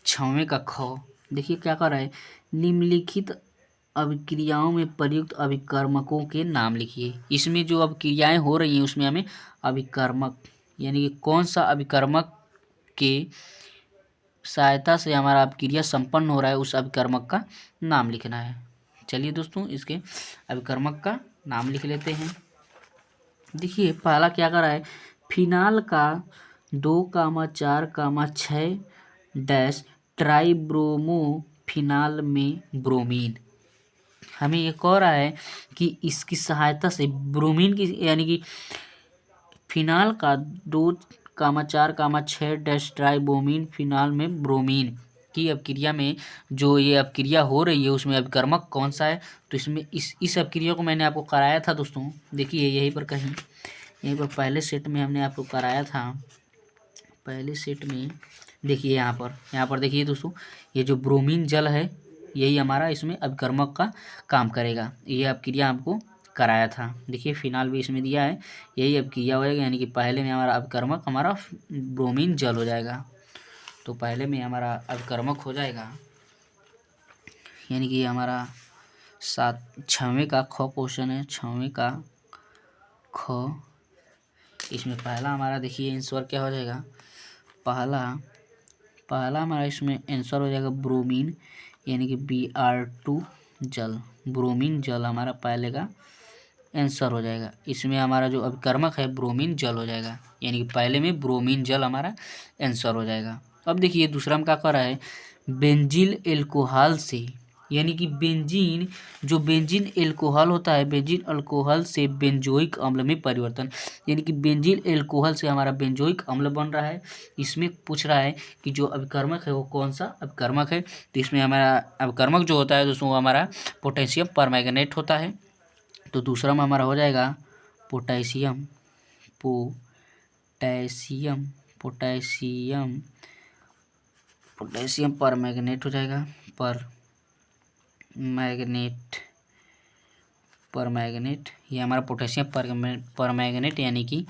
6वें का ख, देखिए क्या कर रहा है, निम्नलिखित अभिक्रियाओं में प्रयुक्त अभिकर्मकों के नाम लिखिए। इसमें जो अभिक्रियाएं हो रही हैं उसमें हमें अभिकर्मक यानी कि कौन सा अभिकर्मक के सहायता से हमारा अभिक्रिया संपन्न हो रहा है उस अभिकर्मक का नाम लिखना है। चलिए दोस्तों इसके अभिकर्मक का नाम लिख लेते हैं। देखिए पहला क्या कर रहा है, फिनाल का 2,4,6 डैश ट्राइब्रोमो फिनाल में ब्रोमीन। हमें ये कह रहा है कि इसकी सहायता से ब्रोमीन की यानी कि फिनाल का 2,4,6 डैश ट्राइब्रोमीन फिनाल में ब्रोमीन की अभिक्रिया में जो ये अभिक्रिया हो रही है उसमें अभिकर्मक कौन सा है। तो इसमें इस अभिक्रिया को मैंने आपको कराया था दोस्तों। देखिए यहीं पर कहीं यहीं पर पहले सेट में हमने आपको कराया था। पहले सेट में देखिए यहाँ पर देखिए दोस्तों, ये जो ब्रोमीन जल है यही हमारा इसमें अभिकर्मक का काम करेगा। ये अभिक्रिया आपको कराया था। देखिए फिनाल भी इसमें दिया है, यही अभिक्रिया हो जाएगा यानी कि पहले में हमारा अभिकर्मक हमारा ब्रोमीन जल हो जाएगा। तो पहले में हमारा अभिकर्मक हो जाएगा यानी कि हमारा 6वें का ख क्वेश्चन है। 6वें का ख, इसमें पहला हमारा देखिए आंसर क्या हो जाएगा। पहला हमारा इसमें आंसर हो जाएगा ब्रोमीन यानी कि Br2 जल। ब्रोमीन जल हमारा पहले का आंसर हो जाएगा। इसमें हमारा जो अभिकर्मक है ब्रोमीन जल हो जाएगा यानी कि पहले में ब्रोमीन जल हमारा आंसर हो जाएगा। अब देखिए दूसरा में क्या कर रहा है, बेंजील एल्कोहल से यानी कि बेंजीन जो बेंजीन एल्कोहल होता है, बेंजीन अल्कोहल से बेंजोइक अम्ल में परिवर्तन यानी कि बेंजीन एल्कोहल से हमारा बेंजोइक अम्ल बन रहा है। इसमें पूछ रहा है कि जो अभिकर्मक है वो कौन सा अभिकर्मक है। तो इसमें हमारा अभिकर्मक जो होता है दोस्तों वो हमारा पोटेशियम परमैंगनेट होता है। तो दूसरा में हमारा हो जाएगा potassium potassium potassium potassium permanganate हो जाएगा। परमैंगनेट ये हमारा पोटेशियम परमैंगनेट यानी कि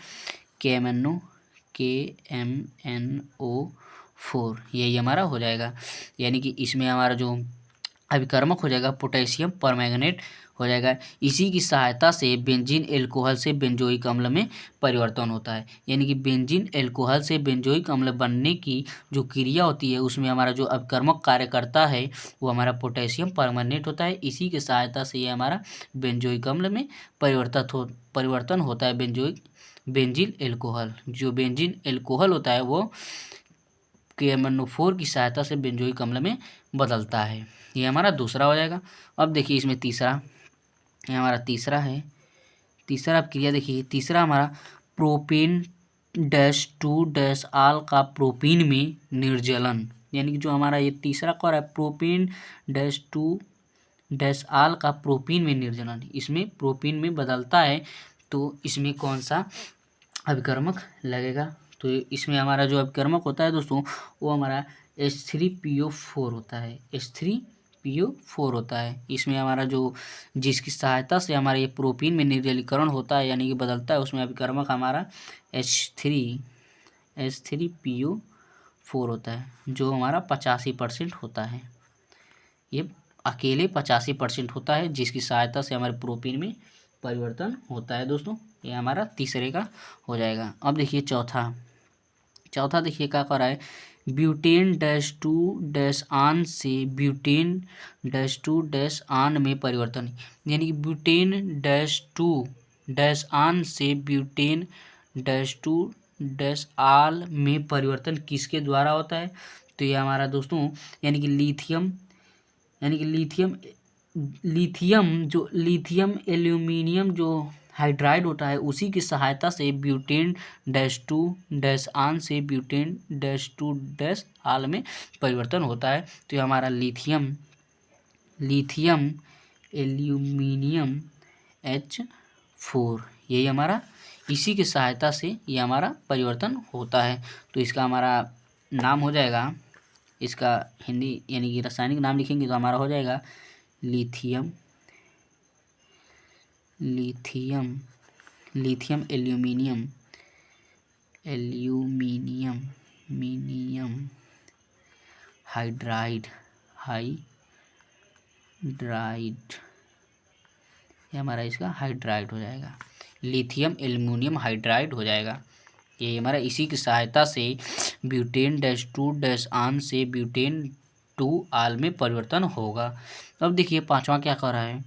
KMnO4 यही हमारा हो जाएगा। यानी कि इसमें हमारा जो अभिकर्मक हो जाएगा पोटेशियम परमैंगनेट हो जाएगा। इसी की सहायता से बेंजीन एल्कोहल से बेंजोइक अम्ल में परिवर्तन होता है। यानी कि बेंजीन एल्कोहल से बेंजोइक अम्ल बनने की जो क्रिया होती है उसमें हमारा जो अभिकर्मक कार्य करता है वो हमारा पोटेशियम परमैंगनेट होता है। इसी की सहायता से ये हमारा बेंजोइक अम्ल में परिवर्तन होता है। बेंजीन एल्कोहल जो बेंजीन एल्कोहल होता है वो KMnO4 की सहायता से बेंजोइक अम्ल में बदलता है। ये हमारा दूसरा हो जाएगा। अब देखिए इसमें तीसरा, ये हमारा तीसरा है। तीसरा अब क्रिया देखिए, तीसरा हमारा प्रोपेन डैश 2 डैश आल का प्रोपीन में निर्जलन यानी कि जो हमारा ये तीसरा कौन है प्रोपेन डैश 2 डैश आल का प्रोपीन में निर्जलन, इसमें प्रोपीन में बदलता है। तो इसमें कौन सा अभिकर्मक लगेगा। तो इसमें हमारा जो अभिकर्मक होता है दोस्तों वो हमारा H3PO4 होता है। H3PO4 होता है। इसमें हमारा जो जिसकी सहायता से हमारा ये प्रोपीन में निर्जलीकरण होता है यानी कि बदलता है उसमें अभिकर्मक हमारा H3PO4 होता है जो हमारा 85% होता है। ये अकेले 85% होता है जिसकी सहायता से हमारे प्रोपीन में परिवर्तन होता है दोस्तों। ये हमारा तीसरे का हो जाएगा। अब देखिए चौथा देखिए क्या कर रहा है, ब्यूटेन डैश 2 डैश आन से ब्यूटेन डैश 2 डैश आन में परिवर्तन यानी कि ब्यूटेन डैश 2 डैश आन से ब्यूटेन डैश 2 डैश आल में परिवर्तन किसके द्वारा होता है। तो ये हमारा दोस्तों यानी कि लिथियम एल्यूमिनियम जो हाइड्राइड होता है उसी की सहायता से ब्यूटेन डैश 2 डैश आन से ब्यूटेन डैश 2 डैश आल में परिवर्तन होता है। तो ये हमारा लिथियम एल्यूमिनियम H4 यही हमारा इसी की सहायता से ये हमारा परिवर्तन होता है। तो इसका हमारा नाम हो जाएगा, इसका हिंदी यानी कि रासायनिक नाम लिखेंगे तो हमारा हो जाएगा लिथियम एल्यूमिनियम हाइड्राइड ड्राइड, ये हमारा इसका हाइड्राइड हो जाएगा, लिथियम एल्युमिनियम हाइड्राइड हो जाएगा। ये हमारा इसी की सहायता से ब्यूटेन डैश टू डैश आन से ब्यूटेन टू आल में परिवर्तन होगा। अब देखिए पांचवा क्या कह रहा है,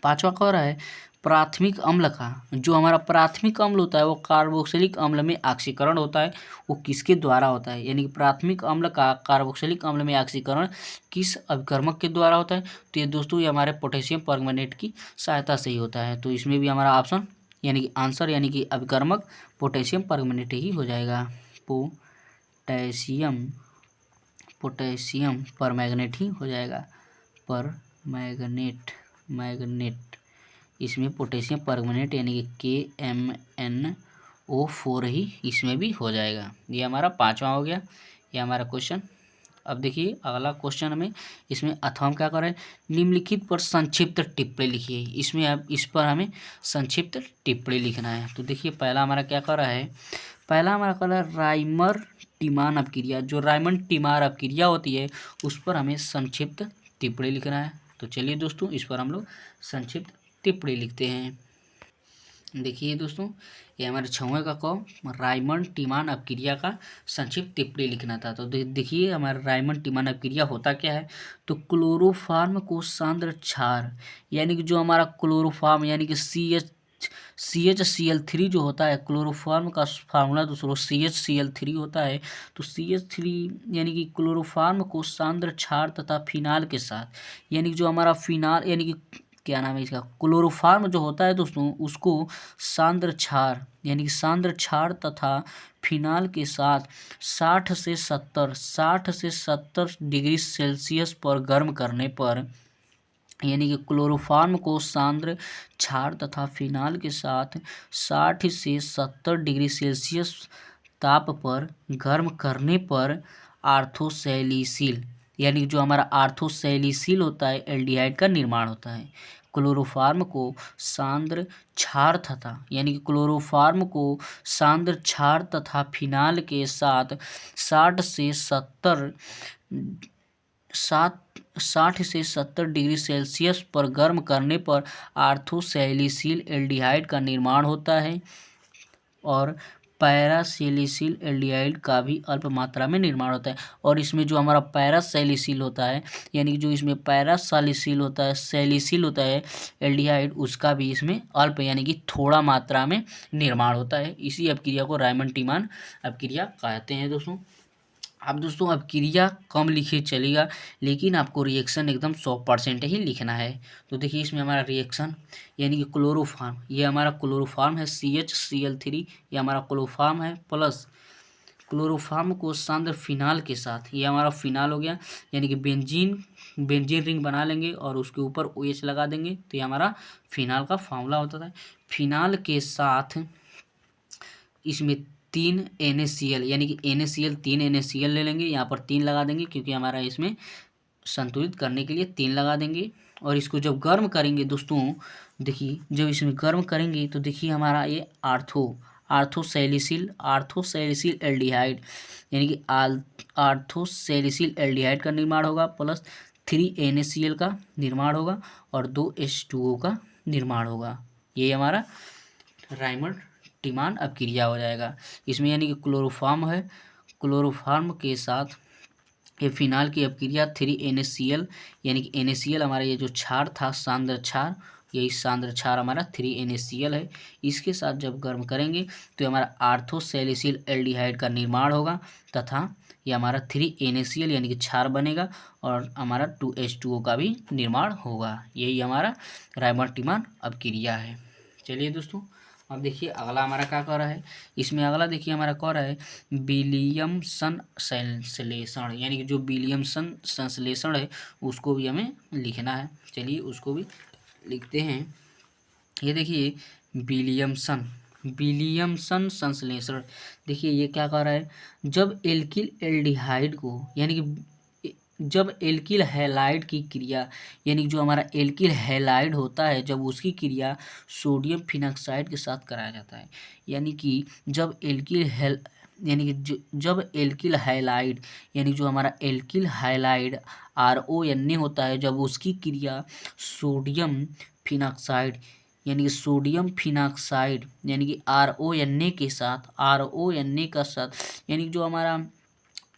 पांचवा कह रहा है प्राथमिक अम्ल का, जो हमारा प्राथमिक अम्ल होता है वो कार्बोक्सिलिक अम्ल में ऑक्सीकरण होता है, वो किसके द्वारा होता है, यानी कि प्राथमिक अम्ल का कार्बोक्सिलिक अम्ल में ऑक्सीकरण किस अभिकर्मक के द्वारा होता है। तो ये दोस्तों ये हमारे पोटेशियम परमैंगनेट की सहायता से ही होता है। तो इसमें भी हमारा ऑप्शन यानी कि आंसर यानी कि अभिकर्मक पोटेशियम परमैंगनेट ही हो जाएगा। पोटेशियम पोटेशियम परमैंगनेट ही हो जाएगा, मैग्नेट इसमें पोटेशियम परमैंगनेट यानी कि KMnO4 ही इसमें भी हो जाएगा। ये हमारा पांचवा हो गया, ये हमारा क्वेश्चन। अब देखिए अगला क्वेश्चन हमें इसमें अथवा हम क्या कर रहे हैं, निम्नलिखित पर संक्षिप्त टिप्पणी लिखिए। इसमें अब इस पर हमें संक्षिप्त टिप्पणी लिखना है। तो देखिए पहला हमारा क्या कर रहा है, पहला हमारा कर रहा है राइमर टिमान अपक्रिया, जो राइमन टिमार अपक्रिया होती है उस पर हमें संक्षिप्त टिप्पणी लिखना है। तो चलिए दोस्तों इस पर हम लोग संक्षिप्त टिप्पणी लिखते हैं। देखिए दोस्तों ये हमारे छवें का कौ राइमन टिमान अपक्रिया का संक्षिप्त टिप्पणी लिखना था। तो देखिए हमारा राइमन टिमान अपक्रिया होता क्या है, तो क्लोरोफार्म को सांद्र क्षार यानी कि जो हमारा क्लोरोफार्म यानी कि CHCl3 जो होता है, क्लोरोफार्म का फार्मूला दूसरों CHCl3 होता है। तो CH3 यानी कि क्लोरोफार्म को सांद्र क्षार तथा फिनाल के साथ, यानी कि जो हमारा फिनाल यानी कि क्या नाम है इसका, क्लोरोफार्म जो होता है दोस्तों उसको सांद्र क्षार यानी कि सांद्र क्षार तथा फिनाल के साथ 60 से 70 डिग्री सेल्सियस पर गर्म करने पर, यानी कि क्लोरोफार्म को सांद्र क्षार तथा फिनाल के साथ 60 से 70 डिग्री सेल्सियस ताप पर गर्म करने पर आर्थोसैलिसिल यानी जो हमारा आर्थोसैलिसिल होता है एल्डिहाइड का निर्माण होता है। क्लोरोफार्म को सांद्र क्षार तथा यानी कि क्लोरोफार्म को सांद्र क्षार तथा फिनाल के साथ 60 से 70 डिग्री सेल्सियस पर गर्म करने पर आर्थोसैलिसिल एल्डिहाइड का निर्माण होता है और पैरासेलिसिल एल्डिहाइड का भी अल्प मात्रा में निर्माण होता है। और इसमें जो हमारा पैरासेलिसिल होता है यानी कि जो इसमें पैरासेलिसिल होता है सेलिसिल होता है एल्डिहाइड, उसका भी इसमें अल्प यानी कि थोड़ा मात्रा में निर्माण होता है। इसी अपक्रिया को राइमन टिमान अपक्रिया कहते हैं दोस्तों। अब दोस्तों अब क्रिया कम लिखे चलेगा लेकिन आपको रिएक्शन एकदम 100% ही लिखना है। तो देखिए इसमें हमारा रिएक्शन यानी कि क्लोरोफार्म, ये हमारा क्लोरोफार्म है CHCl3, ये हमारा क्लोरोफार्म है प्लस क्लोरोफार्म को सांद्र फिनाल के साथ, ये हमारा फिनाल हो गया यानी कि बेंजीन रिंग बना लेंगे और उसके ऊपर OH लगा देंगे तो ये हमारा फिनाल का फार्मूला होता है। फिनाल के साथ इसमें 3 NaCl यानी कि NaCl 3 NaCl ले लेंगे, यहाँ पर 3 लगा देंगे क्योंकि हमारा इसमें संतुलित करने के लिए 3 लगा देंगे। और इसको जब गर्म करेंगे दोस्तों, देखिए जब इसमें गर्म करेंगे तो देखिए हमारा ये आर्थोसैलिसिल एल्डिहाइड यानी कि आर्थोसैलिसिल एल्डिहाइड का निर्माण होगा प्लस 3 NaCl का निर्माण होगा और 2 H2O का निर्माण होगा। ये हमारा राइमर टिमान अपक्रिया हो जाएगा। इसमें यानी कि क्लोरोफार्म है, क्लोरोफार्म के साथ ये फिनाल की अपक्रिया 3 NaCl यानी कि NaCl हमारा ये जो क्षार था सांद्र क्षार, यही सांद्र क्षार हमारा 3 NaCl है। इसके साथ जब गर्म करेंगे तो हमारा आर्थोसैलिसिल एल्डिहाइड का निर्माण होगा तथा ये हमारा 3 NaCl यानी कि क्षार बनेगा और हमारा 2 H2O का भी निर्माण होगा। यही हमारा राइमर टिमान अपक्रिया है। चलिए दोस्तों अब देखिए अगला हमारा क्या कर रहा है, इसमें अगला देखिए हमारा कह रहा है विलियमसन संश्लेषण यानी कि जो विलियमसन संश्लेषण है उसको भी हमें लिखना है। चलिए उसको भी लिखते हैं। ये देखिए विलियमसन संश्लेषण, देखिए ये क्या कर रहा है, जब एल्किल एल्डिहाइड को यानी कि जब एल्किल हैलाइड की क्रिया यानी जो हमारा एल्किल हैलाइड होता है जब उसकी क्रिया सोडियम फिनॉक्साइड के साथ कराया जाता है, यानी कि जब यानी कि जब एल्किल हैलाइड यानी जो हमारा एल्किल हैलाइड RONA होता है, जब उसकी क्रिया सोडियम फिनॉक्साइड यानी कि सोडियम फिनॉक्साइड यानी कि RONA के साथ RONA का साथ यानी कि जो हमारा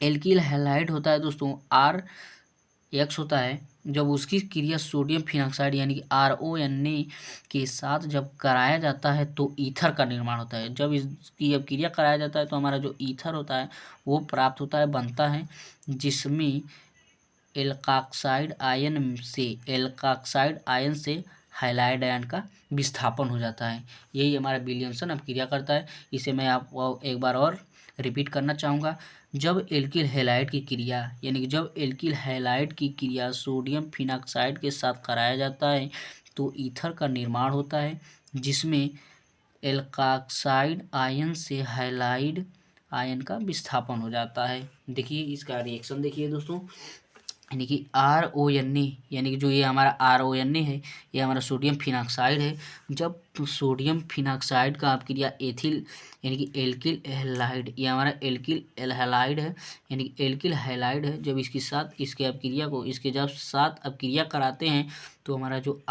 एल्किल हैलाइड होता है दोस्तों RX होता है, जब उसकी क्रिया सोडियम फिनॉक्साइड यानी कि RONA के साथ जब कराया जाता है तो ईथर का निर्माण होता है। जब इसकी जब क्रिया कराया जाता है तो हमारा जो ईथर होता है वो प्राप्त होता है, बनता है, जिसमें एल्काक्साइड आयन से हाइलाइड आयन का विस्थापन हो जाता है। यही हमारा विलियमसन अपक्रिया करता है। इसे मैं आपको एक बार और रिपीट करना चाहूँगा। जब एल्किल हैलाइड की क्रिया यानी कि जब एल्किल हैलाइड की क्रिया सोडियम फिनॉक्साइड के साथ कराया जाता है तो ईथर का निर्माण होता है, जिसमें एल्काक्साइड आयन से हाइलाइड आयन का विस्थापन हो जाता है। देखिए इसका रिएक्शन देखिए दोस्तों, यानी कि RONA यानी कि जो ये हमारा RONA है ये हमारा सोडियम फिनॉक्साइड है। जब तो सोडियम फिनॉक्साइड का अपक्रिया एथिल यानी कि एल्किल हैलाइड, ये हमारा एल्किल हैलाइड है यानी कि एल्किल हैलाइड है, जब इसके साथ इसके अपक्रिया को इसके जब साथ अपक्रिया कराते हैं तो हमारा जो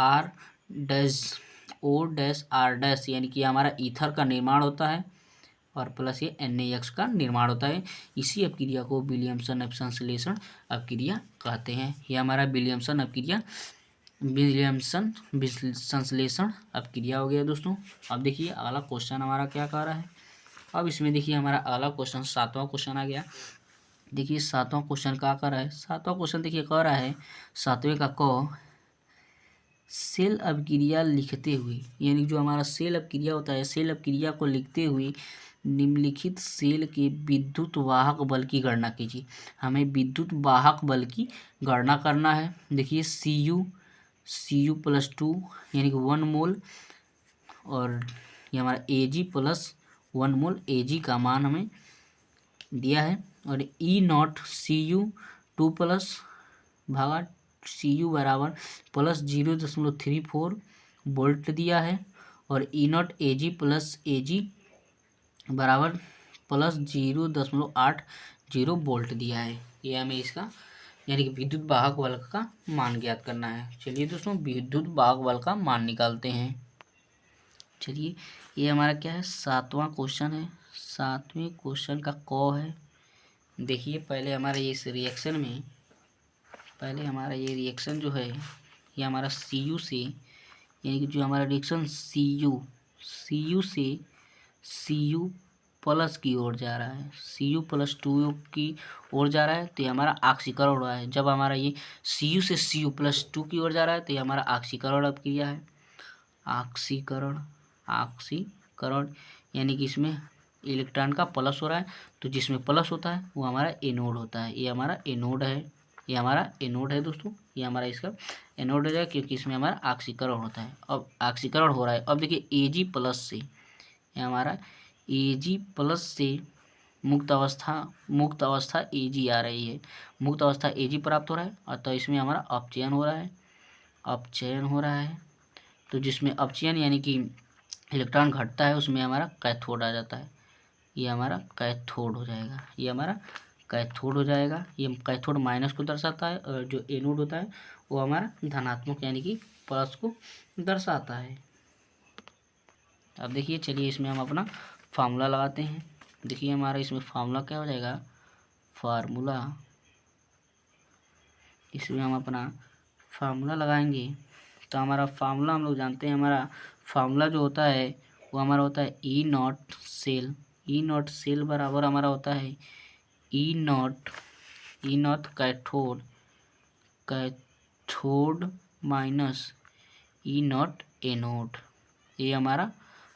R-O-R- यानी कि हमारा ईथर का निर्माण होता है और प्लस ये NaX का निर्माण होता है। इसी अपक्रिया को विलियमसन संश्लेषण अपक्रिया कहते हैं। ये हमारा विलियमसन संश्लेषण अपक्रिया हो गया दोस्तों। अब देखिए अगला क्वेश्चन हमारा क्या कह रहा है। अब इसमें देखिए हमारा अगला क्वेश्चन 7वां क्वेश्चन आ गया। देखिए 7वां क्वेश्चन क्या कर रहा है। 7वां क्वेश्चन देखिए कह रहा है 7वें का क, सेल अपक्रिया लिखते हुए यानी जो हमारा सेल अपक्रिया होता है, सेल अपक्रिया को लिखते हुए निम्नलिखित सेल के विद्युत वाहक बल की गणना कीजिए। हमें विद्युत वाहक बल की गणना करना है। देखिए Cu +2 यानी कि 1 मोल और ये हमारा Ag + 1 मोल Ag का मान हमें दिया है, और E0 Cu2 प्लस भागा Cu बराबर +0.34 वोल्ट दिया है, और E0 Ag + Ag बराबर +0.80 वोल्ट दिया है। ये हमें इसका यानी कि विद्युत वाहक बल का मान ज्ञात करना है। चलिए दोस्तों विद्युत वाहक बल का मान निकालते हैं। चलिए ये हमारा क्या है 7वां क्वेश्चन है। 7वें क्वेश्चन का क है। देखिए पहले हमारा इस रिएक्शन में पहले हमारा ये रिएक्शन जो है ये हमारा Cu से यानी कि जो हमारा रिएक्शन Cu से Cu प्लस की ओर जा रहा है, Cu + 2 की ओर जा रहा है तो ये हमारा ऑक्सीकरण हो रहा है। जब हमारा ये Cu से Cu + 2 की ओर जा रहा है तो ये हमारा ऑक्सीकरण अपक्रिया है। ऑक्सीकरण यानी कि इसमें इलेक्ट्रॉन का प्लस हो रहा है, तो जिसमें प्लस होता है वो हमारा एनोड होता है। ये हमारा एनोड है, ये हमारा एनोड है दोस्तों, ये हमारा इसका एनोड हो जाएगा क्योंकि इसमें हमारा ऑक्सीकरण होता है। अब ऑक्सीकरण हो रहा है। अब देखिए Ag+ से ये हमारा Ag+ से मुक्त अवस्था Ag आ रही है, मुक्त अवस्था Ag प्राप्त हो रहा है, अतः इसमें हमारा अपचयन हो रहा है। तो जिसमें अपचयन यानी कि इलेक्ट्रॉन घटता है उसमें हमारा कैथोड आ जाता है। ये हमारा कैथोड हो जाएगा, ये हमारा कैथोड हो जाएगा। ये कैथोड माइनस को दर्शाता है और जो एनोड होता है वो हमारा धनात्मक यानी कि प्लस को दर्शाता है। अब देखिए चलिए इसमें हम अपना फार्मूला लगाते हैं। देखिए हमारा इसमें फार्मूला क्या हो जाएगा, इसमें हम अपना फार्मूला लगाएंगे तो हमारा फार्मूला हम लोग जानते हैं। हमारा फार्मूला जो होता है वो हमारा होता है E0 सेल बराबर हमारा होता है E0 cathode minus E0 anode. ये हमारा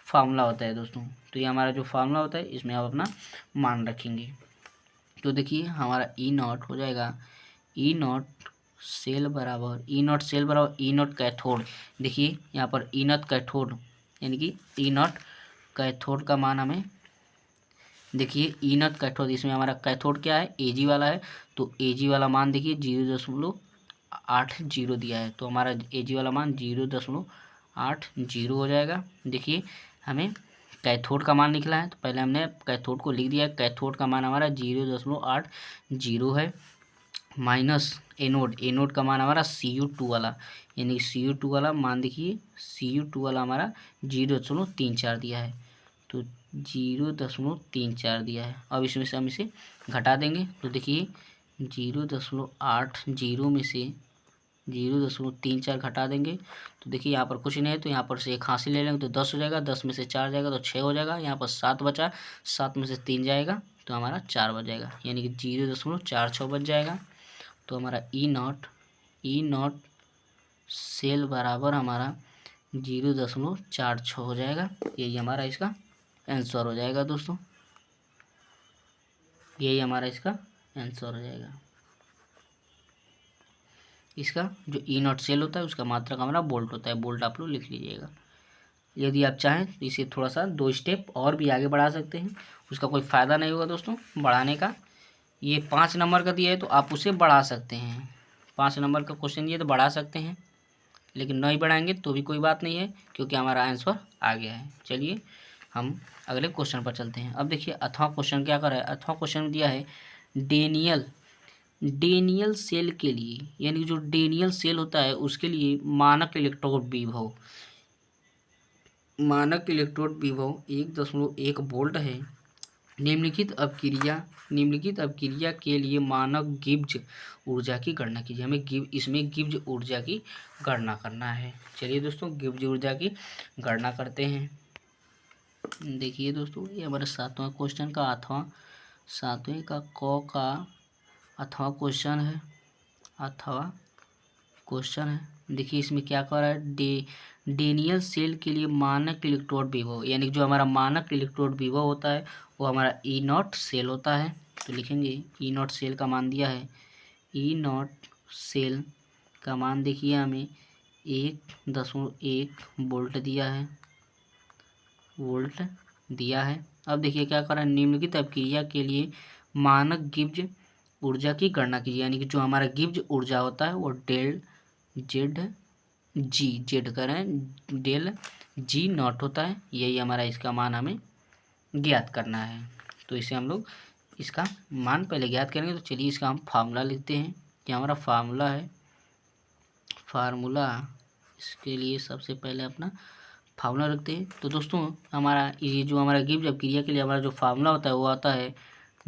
फार्मूला होता है दोस्तों। तो ये हमारा जो फार्मूला होता है इसमें आप अपना मान रखेंगे। तो देखिए हमारा E0 हो जाएगा E0 सेल बराबर E0 कैथोड। देखिए यहाँ पर E0 कैथोड यानी कि E0 कैथोड का मान हमें देखिए E0 कैथोड, इसमें हमारा कैथोड क्या है Ag वाला है, तो Ag वाला मान देखिए 0.80 दिया है, तो हमारा Ag वाला मान 0.80 हो जाएगा। देखिए हमें कैथोड का मान निकला है, तो पहले हमने कैथोड को लिख दिया। कैथोड का मान हमारा 0.80 है, माइनस एनोड, एनोड का मान हमारा Cu2 वाला, यानी Cu2 वाला मान देखिए, Cu2 वाला हमारा 0.34 दिया है, तो 0.34 दिया है। अब इसमें से हम इसे घटा देंगे, तो देखिए 0.80 में से 0.34 घटा देंगे, तो देखिए यहाँ पर कुछ नहीं है, तो यहाँ पर से एक हासिल ले लेंगे तो 10 हो जाएगा, 10 में से 4 जाएगा तो 6 हो जाएगा, यहाँ पर 7 बचा, 7 में से 3 जाएगा तो हमारा 4 बच जाएगा, यानी कि 0.46 बच जाएगा। तो हमारा ई नॉट सेल बराबर हमारा 0.46 हो जाएगा। यही हमारा इसका आंसर हो जाएगा दोस्तों, यही हमारा इसका आंसर हो जाएगा। इसका जो ई नॉट सेल होता है उसका मात्रक हमारा बोल्ट होता है, बोल्ट आप लोग लिख लीजिएगा। यदि आप चाहें तो इसे थोड़ा सा 2 स्टेप और भी आगे बढ़ा सकते हैं, उसका कोई फ़ायदा नहीं होगा दोस्तों बढ़ाने का। ये 5 नंबर का दिया है तो आप उसे बढ़ा सकते हैं, 5 नंबर का क्वेश्चन दिया तो बढ़ा सकते हैं, लेकिन नहीं बढ़ाएंगे तो भी कोई बात नहीं है, क्योंकि हमारा आंसर आ गया है। चलिए हम अगले क्वेश्चन पर चलते हैं। अब देखिए अथवा क्वेश्चन क्या कर रहा है। अथवा क्वेश्चन में दिया है डेनियल सेल के लिए, यानी जो डेनियल सेल होता है उसके लिए मानक इलेक्ट्रोड विभव 1.1 वोल्ट है। निम्नलिखित अपक्रिया के लिए मानक गिब्ज ऊर्जा की गणना कीजिए। हमें इसमें गिब्ज ऊर्जा की गणना करना है। चलिए दोस्तों गिब्ज ऊर्जा की गणना करते हैं। देखिए दोस्तों ये हमारे 7वां क्वेश्चन का अथवा 7वें का क का अथवा क्वेश्चन है। देखिए इसमें क्या कर रहा है, डेनियल सेल के लिए मानक इलेक्ट्रोड विभव, यानी जो हमारा मानक इलेक्ट्रोड विभव होता है वो हमारा ई नॉट सेल होता है। तो लिखेंगे ई नॉट सेल का मान दिया है, ई नॉट सेल का मान देखिए हमें 1.1 वोल्ट दिया है। अब देखिए क्या कर रहा है, निम्नलिखित अपक्रिया के लिए मानक गिब्ज ऊर्जा की गणना कीजिए, यानी कि जो हमारा गिब्ज ऊर्जा होता है वो डेल जी नॉट होता है। यही हमारा इसका मान हमें ज्ञात करना है। तो इसे हम लोग इसका मान पहले ज्ञात करेंगे। तो चलिए इसका हम फार्मूला लिखते हैं, क्या हमारा फार्मूला है। इसके लिए सबसे पहले अपना फार्मूला रखते हैं। तो दोस्तों हमारा ये जो हमारा गिब्ज अपक्रिया के लिए हमारा जो फार्मूला होता है वो आता है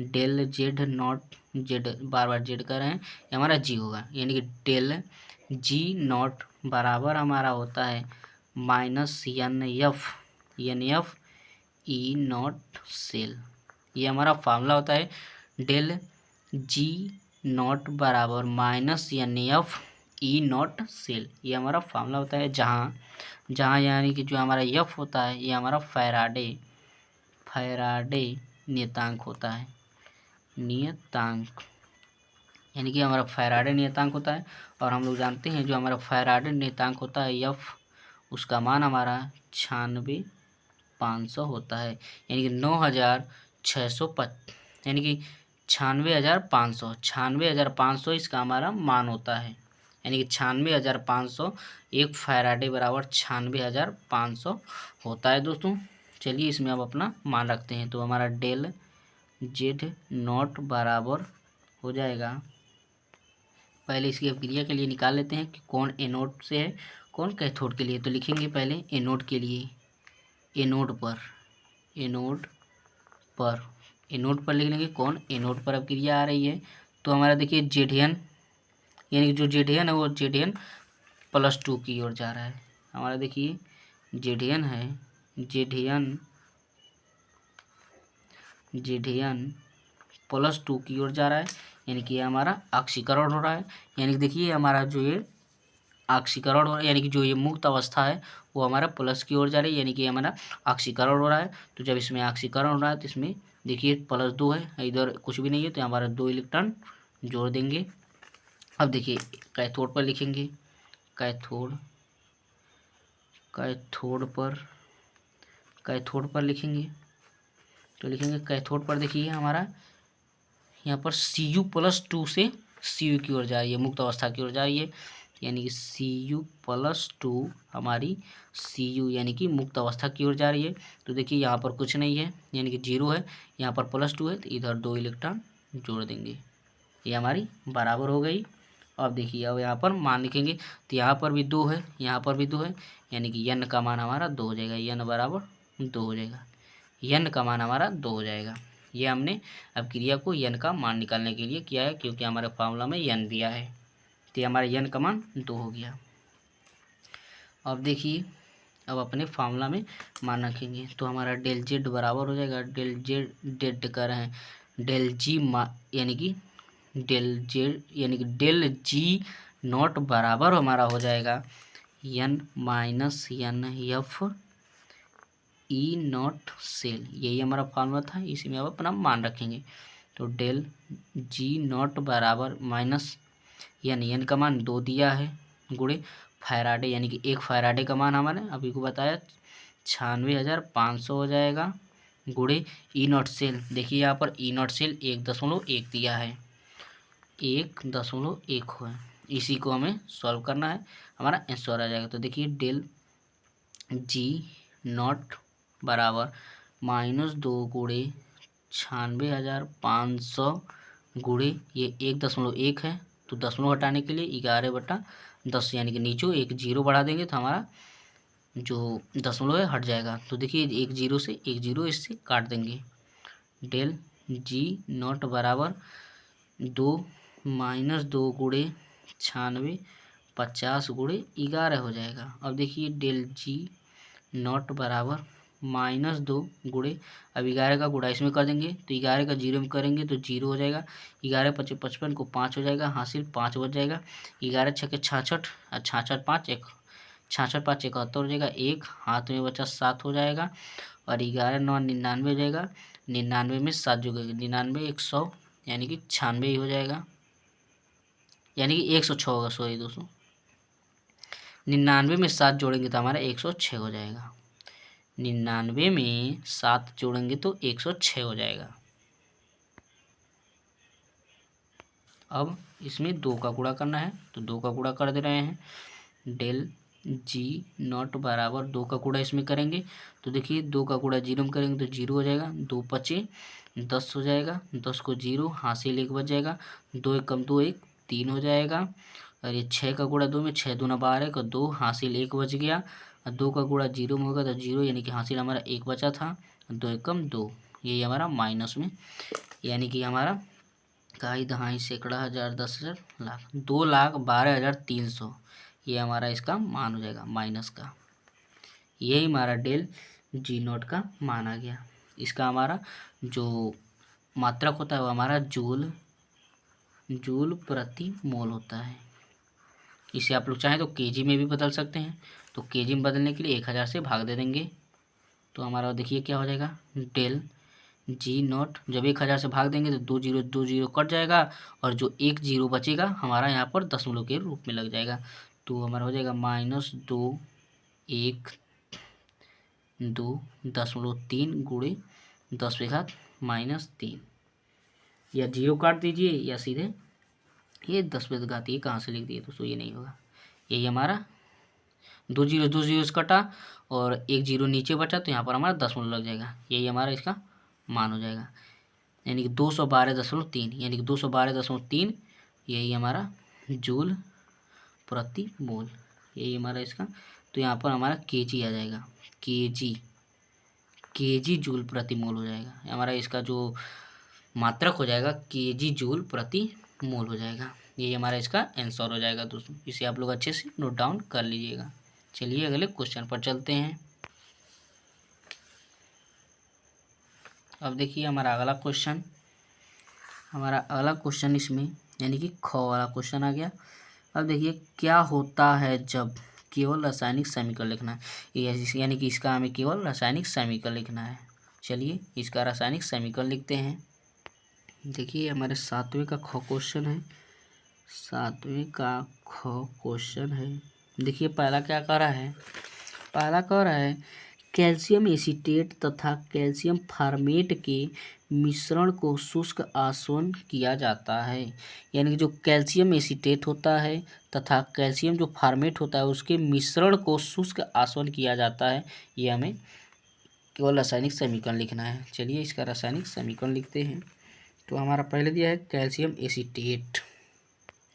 डेल जेड नॉट जेड, बार बार जेड कर रहे हैं, ये हमारा जी होगा, यानी कि डेल जी नॉट बराबर हमारा होता है minus N F E naught cell. ये हमारा फार्मूला होता है डेल जी नॉट बराबर minus N F E naught cell. ये हमारा फार्मूला होता है, जहाँ यानी कि जो हमारा एफ होता है ये हमारा फैराडे नियतांक होता है, यानी कि हमारा फैराडे नियतांक होता है। और हम लोग जानते हैं जो हमारा फैराडे नियतांक होता है एफ, उसका मान हमारा 96,500 होता है, यानी कि 9,650, यानी कि 96,500 इसका हमारा मान होता है, यानी कि 96,500 एक फैराडे बराबर 96,500 होता है दोस्तों। चलिए इसमें अब अपना मान रखते हैं। तो हमारा डेल जेड नॉट बराबर हो जाएगा, पहले इसकी अपक्रिया के लिए निकाल लेते हैं कि कौन एनोड से है कौन कैथोड के लिए। तो लिखेंगे पहले एनोड के लिए, एनोड पर लिख लेंगे कौन एनोड पर अपक्रिया आ रही है। तो हमारा देखिए जेडीएन, यानी कि जो जेडीएन है वो जेडीएन +2 की ओर जा रहा है। हमारा देखिए जेडीएन है, जेडीएन +2 की ओर जा रहा है, यानी कि हमारा ऑक्सीकरण हो रहा है। यानी कि देखिए हमारा जो ये ऑक्सीकरण हो रहा है, यानी कि जो ये मुक्त अवस्था है वो हमारा प्लस की ओर जा रही है, यानी कि हमारा ऑक्सीकरण हो रहा है। तो जब इसमें ऑक्सीकरण हो रहा है तो इसमें देखिए +2 है, इधर कुछ भी नहीं है तो हमारा 2 इलेक्ट्रॉन जोड़ देंगे। अब देखिए कैथोड पर लिखेंगे, कैथोड पर लिखेंगे। तो लिखेंगे कैथोड पर देखिए हमारा यहाँ पर Cu+2 से Cu की ओर जा रही है, मुक्त अवस्था की ओर जा रही है। यानी कि Cu+2 हमारी Cu यानी कि मुक्त अवस्था की ओर जा रही है। तो देखिए यहाँ पर कुछ नहीं है यानी कि 0 है, यहाँ पर +2 है तो इधर 2 इलेक्ट्रॉन जोड़ देंगे, ये हमारी बराबर हो गई। अब देखिए अब यहाँ पर मान लिखेंगे तो यहाँ पर भी 2 है, यहाँ पर भी 2 है, यानी कि n का मान हमारा 2 हो जाएगा, n बराबर 2 हो जाएगा, n का मान हमारा 2 हो जाएगा। ये हमने अब क्रिया को n का मान निकालने के लिए किया है, क्योंकि हमारे फार्मूला में n दिया है, तो हमारा n का मान 2 हो गया। अब देखिए अब अपने फार्मूला में मान रखेंगे तो हमारा डेल जेड बराबर हो जाएगा, डेल जेड डेड कर रहे हैं डेल जी यानी कि डेल जेड यानी कि डेल जी नॉट बराबर हमारा हो जाएगा n minus n F E naught cell, यही हमारा फार्मूला था, इसी में अब अपना मान रखेंगे। तो डेल जी नॉट बराबर माइनस n का मान 2 दिया है गुणे फैराडे, यानी कि 1 फैराडे का मान हमारे अभी को बताया 96,500 हो जाएगा, गुणे ई नॉट सेल, देखिए यहाँ पर ई नॉट सेल 1.1 दिया है, 1.1 है, इसी को हमें सॉल्व करना है, हमारा आंसर आ जाएगा। तो देखिए डेल जी नॉट बराबर -2 गुणे 96,500 गुणे ये 1.1 है, तो दशमलव हटाने के लिए 11/10 यानी कि नीचे एक 0 बढ़ा देंगे तो हमारा जो दशमलव है हट जाएगा। तो देखिए एक 0 से एक 0 इससे काट देंगे, डेल जी नॉट बराबर 2 -2 गुणे 96 50 गुणे 11 हो जाएगा। अब देखिए डेल जी नॉट बराबर -2 गुणे, अब 11 का गुणा इसमें कर देंगे तो 11 का 0 में करेंगे तो 0 हो जाएगा, 11 × 55 55 को 5 हो जाएगा, हासिल 5 बच जाएगा, 11 × 6 = 66 और 66 5 1 66 5 71 हो जाएगा, एक हाथ में बचा 7 हो जाएगा, और 11 9 99 हो जाएगा, 99 में 7 जुड़ेगा, 99 100 यानी कि 96 ही हो जाएगा, यानी कि 106 होगा, सॉरी दोस्तों 99 में 7 जोड़ेंगे तो हमारा 106 हो जाएगा, 99 में 7 जोड़ेंगे तो 106 हो जाएगा। अब इसमें 2 का गुणा करना है तो 2 का गुणा कर दे रहे हैं, डेल जी नॉट बराबर 2 का गुणा इसमें करेंगे तो देखिए 2 का गुणा 0 में करेंगे तो 0 हो जाएगा, 2 5 10 हो जाएगा, 10 को 0 हासिल 1 बच जाएगा, 2 1 कम 2 1 3 हो जाएगा, और ये 6 का गुणा 2 में 6 दूना 12 का 2 हासिल 1 बच गया, और 2 का गुणा 0 में होगा तो 0 यानी कि हासिल हमारा 1 बचा था, 2 1 कम 2, यही हमारा माइनस में, यानी कि हमारा इकाई दहाई सैकड़ा हज़ार 10,000 लाख 2,12,300 ये हमारा इसका मान हो जाएगा माइनस का, यही हमारा डेल जी नॉट का मान आ गया। इसका हमारा जो मात्रक होता है वो हमारा जूल प्रति मोल होता है। इसे आप लोग चाहें तो केजी में भी बदल सकते हैं, तो केजी में बदलने के लिए 1000 से भाग दे देंगे तो हमारा देखिए क्या हो जाएगा, डेल जी नॉट जब 1000 से भाग देंगे तो 2 0 कट जाएगा, और जो 1 0 बचेगा हमारा यहाँ पर दशमलव के रूप में लग जाएगा, तो हमारा हो जाएगा -2 1 2.3 गुणे 10⁻³ -3, या 0 काट दीजिए या सीधे ये 10⁻⁴ ये कहाँ से लिख दिए दोस्तों, ये नहीं होगा, यही हमारा 2 0 से कटा और 1 0 नीचे बचा तो यहाँ पर हमारा दशमलव लग जाएगा, यही हमारा इसका मान हो जाएगा, यानी कि 212.3 यानी कि 212.3 यही हमारा जूल प्रति मोल, यही हमारा इसका, तो यहाँ पर हमारा केजी आ जाएगा, केजी जूल प्रति मोल हो जाएगा, हमारा इसका जो मात्रक हो जाएगा केजी जूल प्रति मोल हो जाएगा, यही हमारा इसका आंसर हो जाएगा दोस्तों, इसे आप लोग अच्छे से नोट डाउन कर लीजिएगा। चलिए अगले क्वेश्चन पर चलते हैं। अब देखिए हमारा अगला क्वेश्चन इसमें यानी कि ख वाला क्वेश्चन आ गया। अब देखिए क्या होता है जब केवल रासायनिक समीकरण लिखना है, यानी कि इसका हमें केवल रासायनिक समीकरण लिखना है। चलिए इसका रासायनिक समीकरण लिखते हैं। देखिए हमारे 7वें का ख क्वेश्चन है, 7वें का ख क्वेश्चन है। देखिए पहला क्या कह रहा है, पहला कह रहा है कैल्शियम एसीटेट तथा कैल्शियम फार्मेट के मिश्रण को शुष्क आसवन किया जाता है। यानी कि जो कैल्शियम एसीटेट होता है तथा कैल्शियम जो फॉर्मेट होता है उसके मिश्रण को शुष्क आसवन किया जाता है। ये हमें केवल रासायनिक समीकरण लिखना है। चलिए इसका रासायनिक समीकरण लिखते हैं। तो हमारा पहले दिया है कैल्शियम एसीटेट।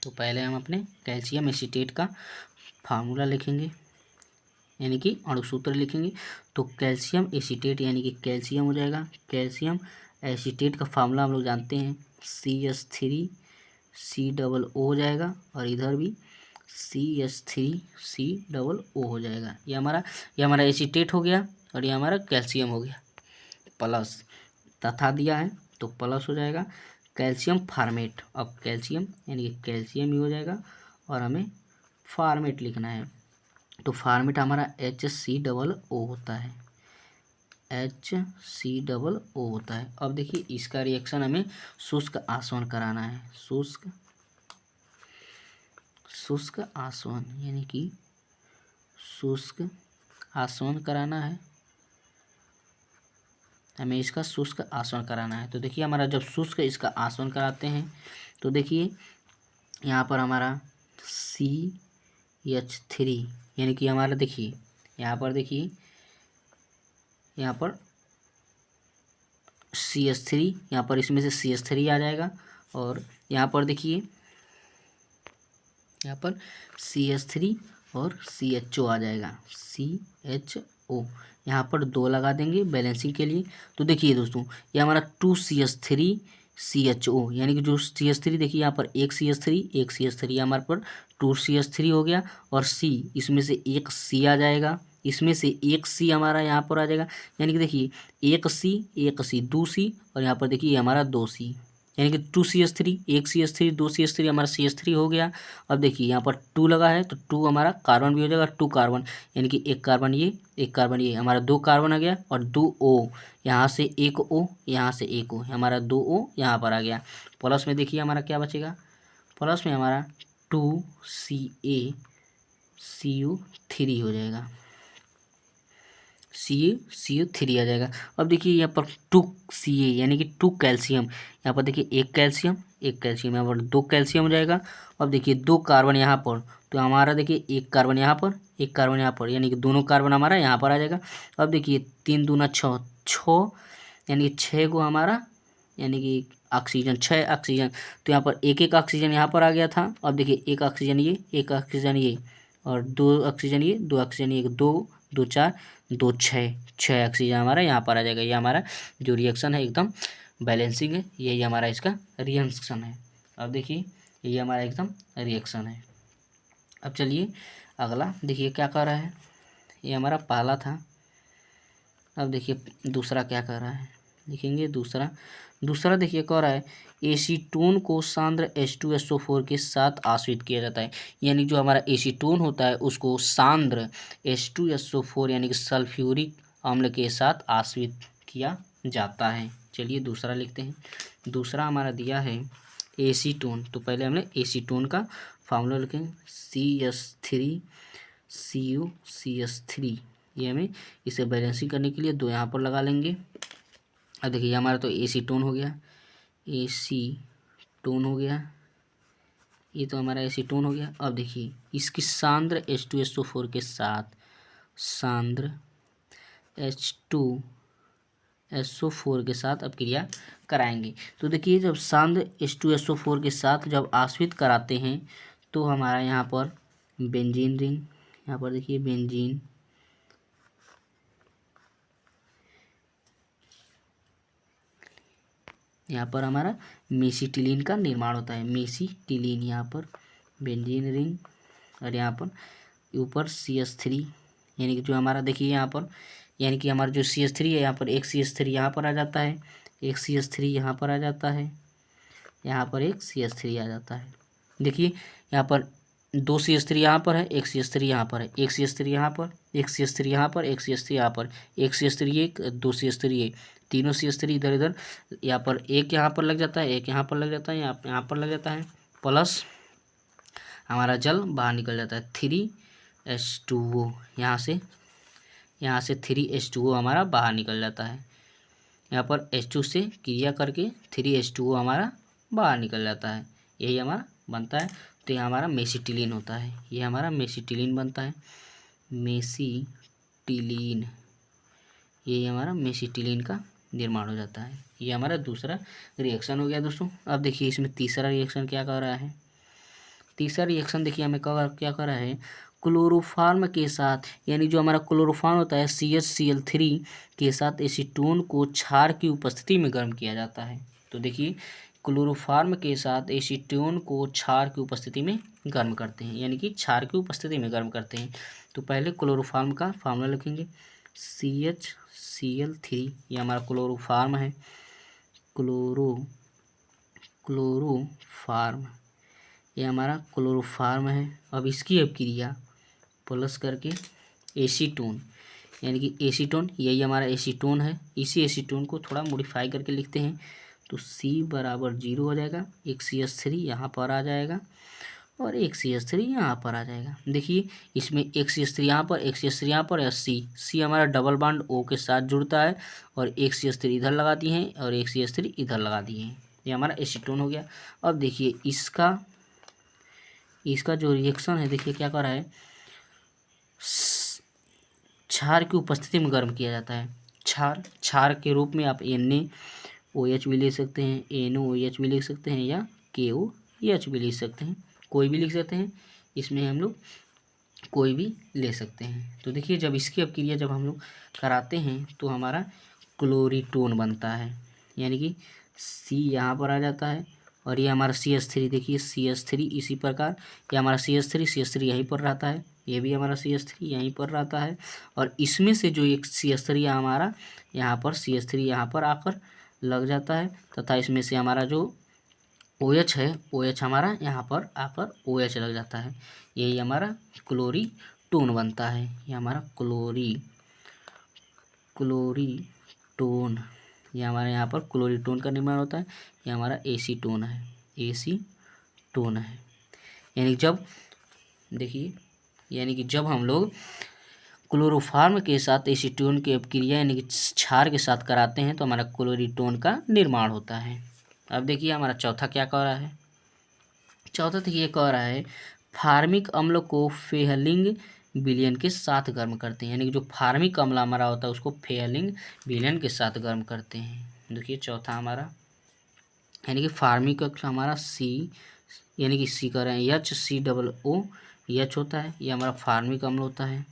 तो पहले हम अपने कैल्शियम एसीटेट का फार्मूला लिखेंगे, यानी कि अणुसूत्र लिखेंगे। तो कैल्शियम एसीटेट यानी कि कैल्शियम हो जाएगा, कैल्शियम एसीटेट का फार्मूला हम लोग जानते हैं CH3COO हो जाएगा, और इधर भी CH3COO हो जाएगा। ये हमारा एसीटेट हो गया और ये हमारा कैल्शियम हो गया। प्लस तथा दिया है तो प्लस हो जाएगा कैल्शियम फार्मेट। अब कैल्शियम यानी कि कैल्शियम ही हो जाएगा और हमें फार्मेट लिखना है। तो फार्मेट हमारा HCOO होता है, HCOO होता है। अब देखिए इसका रिएक्शन हमें शुष्क आसवन कराना है। शुष्क आसवन यानी कि शुष्क आसवन कराना है, हमें इसका शुष्क आसवन कराना है। तो देखिए हमारा जब शुष्क इसका आसवन कराते हैं तो देखिए यहाँ पर हमारा CH3 यानी कि हमारा देखिए यहाँ पर CH3, यहाँ पर इसमें से CH3 आ जाएगा, और यहाँ पर देखिए यहाँ पर CH3 और CHO आ जाएगा, CHO। यहाँ पर 2 लगा देंगे बैलेंसिंग के लिए। तो देखिए दोस्तों ये हमारा 2CH3CHO यानी कि जो CH3 देखिए यहाँ पर एक CH3 हमारे पर 2CH3 हो गया, और C इसमें से एक C आ जाएगा, इसमें से एक C हमारा यहाँ पर आ जाएगा। यानी कि देखिए एक C 2C, और यहाँ पर देखिए हमारा 2C, यानी कि 2CH3 एक CH3 2CH3 हमारा CH3 हो गया। अब देखिए यहाँ पर 2 लगा है तो 2 हमारा कार्बन भी हो जाएगा, 2 कार्बन यानी कि एक कार्बन ये हमारा 2 कार्बन आ गया, और 2 O यहाँ से एक O यहाँ से एक O, हमारा 2 O यहाँ पर आ गया। प्लस में देखिए हमारा क्या बचेगा, प्लस में हमारा 2CaCO3 हो जाएगा, CaCO3 आ जाएगा। अब देखिए यहाँ पर 2Ca यानी कि 2 कैल्शियम, यहाँ पर देखिए एक कैल्शियम यहाँ पर 2 कैल्शियम हो जाएगा। अब देखिए 2 कार्बन यहाँ पर, तो हमारा देखिए एक कार्बन यहाँ पर यानी कि दोनों कार्बन हमारा यहाँ पर आ जाएगा। अब देखिए 3 दूना 6 यानी कि 6 को हमारा यानी कि ऑक्सीजन 6 ऑक्सीजन, तो यहाँ पर एक ऑक्सीजन यहाँ पर आ गया था। अब देखिए एक ऑक्सीजन ये और 2 ऑक्सीजन ये 2 ऑक्सीजन ये 2 2 4 2 6 ऑक्सीजन हमारा यहाँ पर आ जाएगा। ये हमारा जो रिएक्शन है एकदम बैलेंसिंग है, यही हमारा इसका रिएक्शन है। अब देखिए ये हमारा एकदम रिएक्शन है। अब चलिए अगला देखिए क्या कर रहा है, ये हमारा पहला था। अब देखिए दूसरा क्या कर रहा है, लिखेंगे दूसरा देखिए कह रहा है एसीटोन को सांद्र H2SO4 के साथ आश्रित किया जाता है। यानी जो हमारा एसीटोन होता है उसको सांद्र H2SO4 यानी कि सल्फ्यूरिक अम्ल के साथ आश्रित किया जाता है। चलिए दूसरा लिखते हैं। दूसरा हमारा दिया है एसीटोन। तो पहले हमने एसीटोन का फार्मूला लिखेंगे CH3COCH3। ये हमें इसे बैलेंसिंग करने के लिए 2 यहाँ पर लगा लेंगे। अब देखिए हमारा तो एसीटोन हो गया, ये तो हमारा एसीटोन हो गया। अब देखिए इसकी सांद्र H2SO4 के साथ सांद्र H2SO4 के साथ अब क्रिया कराएंगे। तो देखिए जब सांद्र H2SO4 के साथ जब आश्रित कराते हैं तो हमारा यहाँ पर बेंजीन रिंग, यहाँ पर देखिए बेंजीन, यहाँ पर हमारा मेसिटिलीन का निर्माण होता है, मेसिटिलीन, यहाँ पर बेंजीन रिंग, और यहाँ पर ऊपर CH3 यानी कि जो हमारा देखिए यहाँ पर यानी कि हमारा जो CH3 है यहाँ पर एक CH3 यहाँ पर आ जाता है, एक CH3 यहाँ पर आ जाता है, यहाँ पर एक CH3 आ जाता है। देखिए यहाँ पर 2 CH3 यहाँ पर है, एक CH3 यहाँ पर है, एक CH3 यहाँ पर, एक CH3 यहाँ पर, एक CH3 यहाँ पर, एक CH3 एक 2 CH3 एक, तीनों CH3 इधर इधर, यहाँ पर एक यहाँ पर लग जाता है, एक यहाँ पर लग जाता है, यहाँ पर लग जाता है, प्लस हमारा जल बाहर निकल जाता है 3H2O, यहाँ से 3H2O हमारा बाहर निकल जाता है। यहाँ पर H2 से क्रिया करके 3H2O हमारा बाहर निकल जाता है, यही हमारा बनता है। तो ये हमारा मेसिटिलीन होता है, ये हमारा मेसिटिलीन बनता है, मेसिटिलीन, यही हमारा मेसिटिलीन का निर्माण हो जाता है। ये हमारा दूसरा रिएक्शन हो गया दोस्तों। अब देखिए इसमें तीसरा रिएक्शन क्या कर रहा है। तीसरा रिएक्शन देखिए हमें क्या कर रहा है, क्लोरोफार्म के साथ, यानी जो हमारा क्लोरोफार्म होता है CHCl3 के साथ एसीटोन को क्षार की उपस्थिति में गर्म किया जाता है। तो देखिए क्लोरोफार्म के साथ एसीटोन को क्षार की उपस्थिति में गर्म करते हैं, यानी कि क्षार की उपस्थिति में गर्म करते हैं। तो पहले क्लोरोफार्म का फार्मूला लिखेंगे, CHCl3, ये हमारा क्लोरोफार्म है, क्लोरोफार्म, ये हमारा क्लोरोफार्म है। अब इसकी अपक्रिया प्लस करके एसीटोन, यानी कि एसीटोन, यही हमारा एसीटोन है। इसी एसीटोन को थोड़ा मॉडिफाई करके लिखते हैं, तो C बराबर 0 हो जाएगा, एक CH3 यहाँ पर आ जाएगा और एक CH3 यहाँ पर आ जाएगा। देखिए इसमें एक CH3 यहाँ पर, एक CH3 यहाँ पर, या C हमारा डबल बॉन्ड O के साथ जुड़ता है और एक CH3 इधर लगा दिए हैं और एक CH3 इधर लगा दिए हैं, ये हमारा एसीटोन हो गया। अब देखिए इसका जो रिएक्शन है, देखिए क्या कर रहा है, क्षार की उपस्थिति में गर्म किया जाता है। क्षार के रूप में आप NaOH भी ले सकते हैं, NaOH भी लिख सकते हैं, या KOH भी लिख सकते हैं, कोई भी लिख सकते हैं, इसमें हम लोग कोई भी ले सकते हैं। तो देखिए जब इसकी अपक्रिया जब हम लोग कराते हैं तो हमारा क्लोरीटोन बनता है, यानी कि C यहाँ पर आ जाता है और ये हमारा CH3, देखिए CH3 इसी प्रकार, ये हमारा CH3 यहीं पर रहता है, ये भी हमारा CH3 यहीं पर रहता है और इसमें से जो एक CH3 हमारा यहाँ पर CH3 यहाँ पर आकर लग जाता है, तथा इसमें से हमारा जो OH है, OH हमारा यहाँ पर आकर OH लग जाता है, यही हमारा क्लोरीटोन बनता है। ये हमारा क्लोरीटोन, ये हमारे यहाँ पर क्लोरीटोन का निर्माण होता है। ये हमारा एसीटोन है, यानी जब देखिए, यानी कि जब हम लोग क्लोरोफार्म के साथ एसीटोन की अपक्रिया यानी कि क्षार के साथ कराते हैं तो हमारा क्लोरीटोन का निर्माण होता है। अब देखिए हमारा चौथा क्या कह रहा है, चौथा देखिए कह रहा है फार्मिक अम्ल को फेहलिंग विलयन के साथ गर्म करते हैं, यानी कि जो फार्मिक अम्ल हमारा होता है उसको फेहलिंग विलयन के साथ गर्म करते हैं। देखिए चौथा हमारा, यानी कि फार्मिक हमारा यानी कि C कर रहे हैं, HCOOH होता है, ये हमारा फार्मिक अम्ल होता है,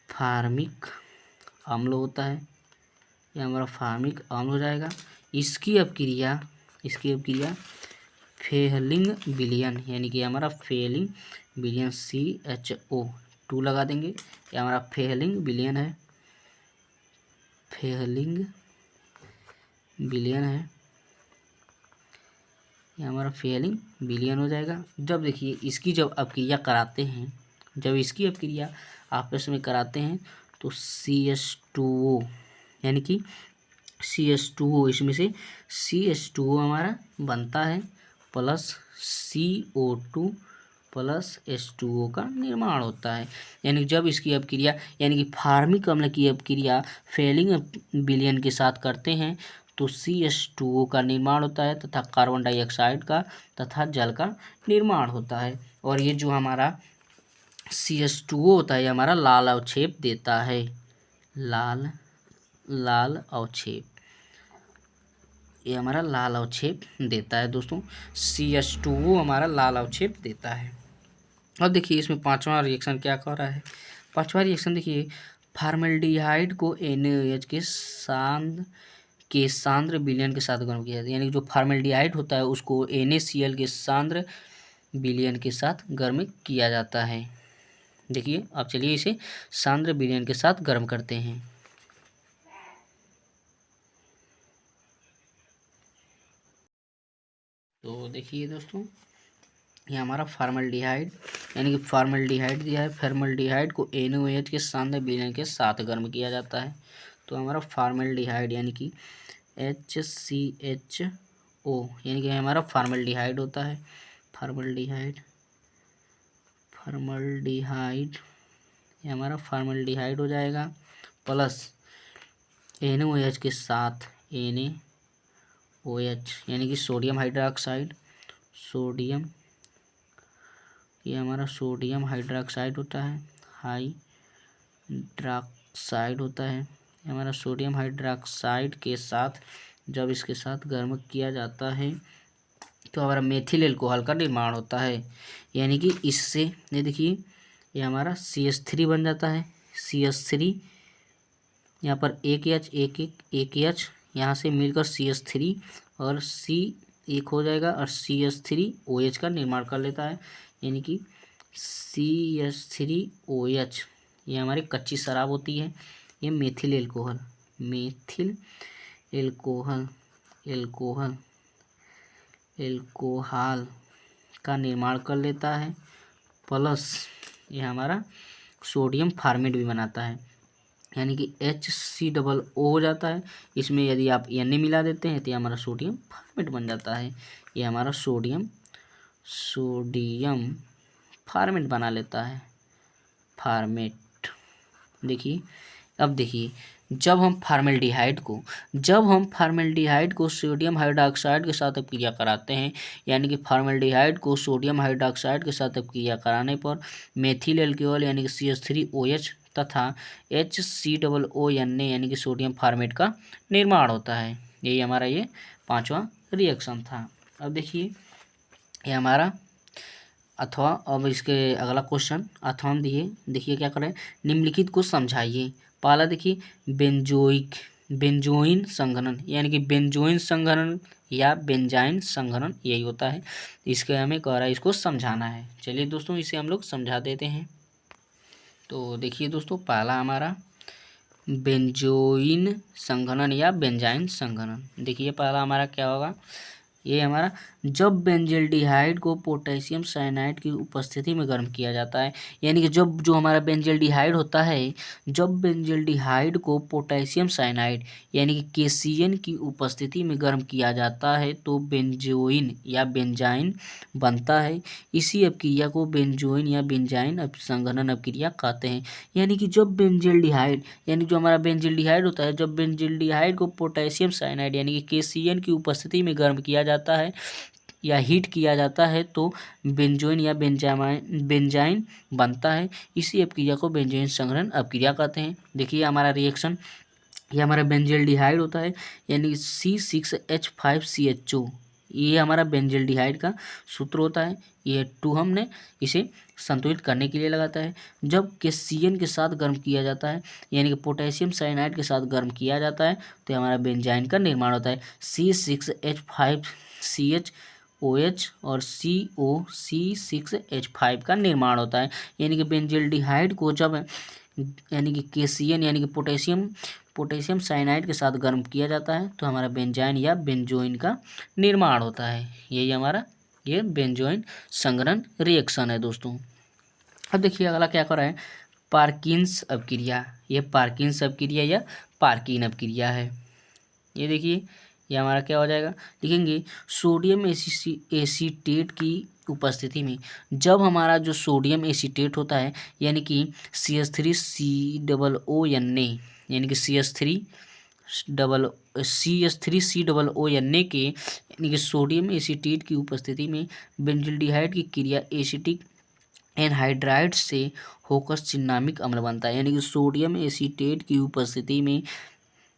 फार्मिक अम्ल होता है, ये हमारा फार्मिक अम्ल हो जाएगा। इसकी अपक्रिया फेहलिंग विलयन, यानी कि हमारा फेहलिंग विलयन CHO2 लगा देंगे, ये हमारा फेहलिंग विलयन है, ये हमारा फेहलिंग विलयन हो जाएगा। जब देखिए इसकी जब अपक्रिया कराते हैं, जब इसकी अपक्रिया आपस में कराते हैं तो CH2O, यानी कि CH2O, इसमें से CH2O हमारा बनता है प्लस CO2 प्लस H2O का निर्माण होता है। यानी जब इसकी अपक्रिया यानी कि फार्मिक अम्ल की अपक्रिया फेलिंग विलयन के साथ करते हैं तो CH2O का निर्माण होता है तथा कार्बन डाइऑक्साइड का तथा जल का निर्माण होता है। और ये जो हमारा CH2O होता है ये हमारा लाल अवक्षेप देता है, लाल अवक्षेप, ये हमारा लाल अवक्षेप देता है दोस्तों। CH2O हमारा लाल अवक्षेप देता है। अब देखिए इसमें पांचवा रिएक्शन क्या कर रहा है। पांचवा रिएक्शन देखिए फॉर्मल्डिहाइड को NaOH के सांद्र विलयन के साथ गर्म किया जाता है, यानी जो फॉर्मल्डिहाइड होता है उसको NaCl के सांद्र विलयन के साथ गर्म किया जाता है। देखिए अब चलिए इसे सांद्र विलयन के साथ गर्म करते हैं। तो देखिए दोस्तों ये हमारा फॉर्मल्डिहाइड यानी कि फॉर्मल्डिहाइड दिया है, फॉर्मल्डिहाइड को NaOH के सांद्र विलयन के साथ गर्म किया जाता है। तो हमारा फॉर्मल्डिहाइड यानी कि HCHO यानी कि हमारा फॉर्मल्डिहाइड होता है, फॉर्मल्डिहाइड ये हमारा फॉर्मल्डिहाइड हो जाएगा प्लस NaOH के साथ NaOH यानी कि सोडियम हाइड्रोक्साइड, सोडियम, ये हमारा सोडियम हाइड्रोक्साइड होता है, हाइड्रोक्साइड होता है। ये हमारा सोडियम हाइड्रोक्साइड के साथ जब इसके साथ गर्म किया जाता है तो हमारा मेथिल एल्कोहल का निर्माण होता है। यानी कि इससे ये देखिए ये हमारा CH3 बन जाता है, CH3, यहाँ पर एक एच यहाँ से मिलकर CH3 और C एक हो जाएगा और CH3OH का निर्माण कर लेता है। यानी कि CH3OH ये हमारी कच्ची शराब होती है। ये methyl alcohol, methyl alcohol, alcohol का निर्माण कर लेता है। प्लस ये हमारा सोडियम फॉर्मेट भी बनाता है, यानी कि HCOO हो जाता है। इसमें यदि आप Na मिला देते हैं तो ये हमारा सोडियम फॉर्मेट बन जाता है। ये हमारा सोडियम फॉर्मेट बना लेता है, फॉर्मेट। देखिए अब देखिए जब हम फॉर्मेल्डिहाइड को सोडियम हाइड्रोक्साइड के साथ क्रिया कराते हैं, यानी कि फॉर्मेल्डिहाइड को सोडियम हाइड्रोक्साइड के साथ क्रिया कराने पर मेथिल एल्कोहल यानी कि CH3OH तथा HCOO यानी कि सोडियम फॉर्मेट का निर्माण होता है। यही हमारा ये 5वां रिएक्शन था। अब देखिए ये हमारा अथवा, अब इसके अगला क्वेश्चन अथवा हम दिए, देखिए क्या करें, निम्नलिखित को समझाइए। पहला देखिए बेंजोइन संघनन, यानी कि बेंजोइन संघनन या बेंजाइन संघनन यही होता है। इसके हमें कह रहा है इसको समझाना है। चलिए दोस्तों इसे हम लोग समझा देते हैं। तो देखिए दोस्तों पहला हमारा बेंजोइन संघनन या बेंजाइन संघनन, देखिए पहला हमारा क्या होगा, ये हमारा जब बेंजल्डिहाइड को पोटेशियम साइनाइड की उपस्थिति में गर्म किया जाता है, यानी कि जब जो हमारा बेंजल्डिहाइड होता है, जब बेंजल्डिहाइड को पोटेशियम साइनाइड यानी कि KCN की उपस्थिति में गर्म किया जाता है तो बेंजोइन या बेंजाइन बनता है। इसी अपक्रिया को बेंजोइन या बेंजाइन संघनन अपक्रिया कहते हैं। यानी कि जब बेंजल्डिहाइड यानी जो हमारा बेंजल्डिहाइड होता है, जब बेंजल्डिहाइड को पोटेशियम साइनाइड यानी कि KCN की उपस्थिति में गर्म किया जाता है या हीट किया जाता है तो बेंजोइन या बेंजाइन बनता है। इसी अपक्रिया को बेंजोइन संघनन अपक्रिया कहते हैं। देखिए हमारा रिएक्शन, ये हमारा बेंजल्डिहाइड होता है यानी कि C6H5CHO, ये हमारा बेंजल्डिहाइड का सूत्र होता है। ये 2 हमने इसे संतुलित करने के लिए लगाता है। जब KCN के साथ गर्म किया जाता है यानी कि पोटेशियम साइनाइड के साथ गर्म किया जाता है तो हमारा बेंजाइन का निर्माण होता है। C6H5CHOH और COC6H5 का निर्माण होता है। यानी कि बेंजल्डिहाइड को जब यानी कि KCN यानी कि पोटेशियम साइनाइड के साथ गर्म किया जाता है तो हमारा बेंजाइन या बेंजोइन का निर्माण होता है। यही हमारा ये बेंजोइन संघनन रिएक्शन है दोस्तों। अब देखिए अगला क्या कर रहा है, पार्किंस अपक्रिया। ये पार्किंस अपक्रिया या पार्किन अपक्रिया है। ये देखिए ये हमारा क्या हो जाएगा, लिखेंगे सोडियम एसीटेट की उपस्थिति में जब हमारा जो सोडियम एसीटेट होता है यानी कि CH3COO यानी कि CH3COO के यानी कि सोडियम एसीटेट की उपस्थिति में बेंजल्डिहाइड की क्रिया एसिटिक एनहाइड्राइड से होकर सिन्नामिक अम्ल बनता है। यानी कि सोडियम एसीटेट की उपस्थिति में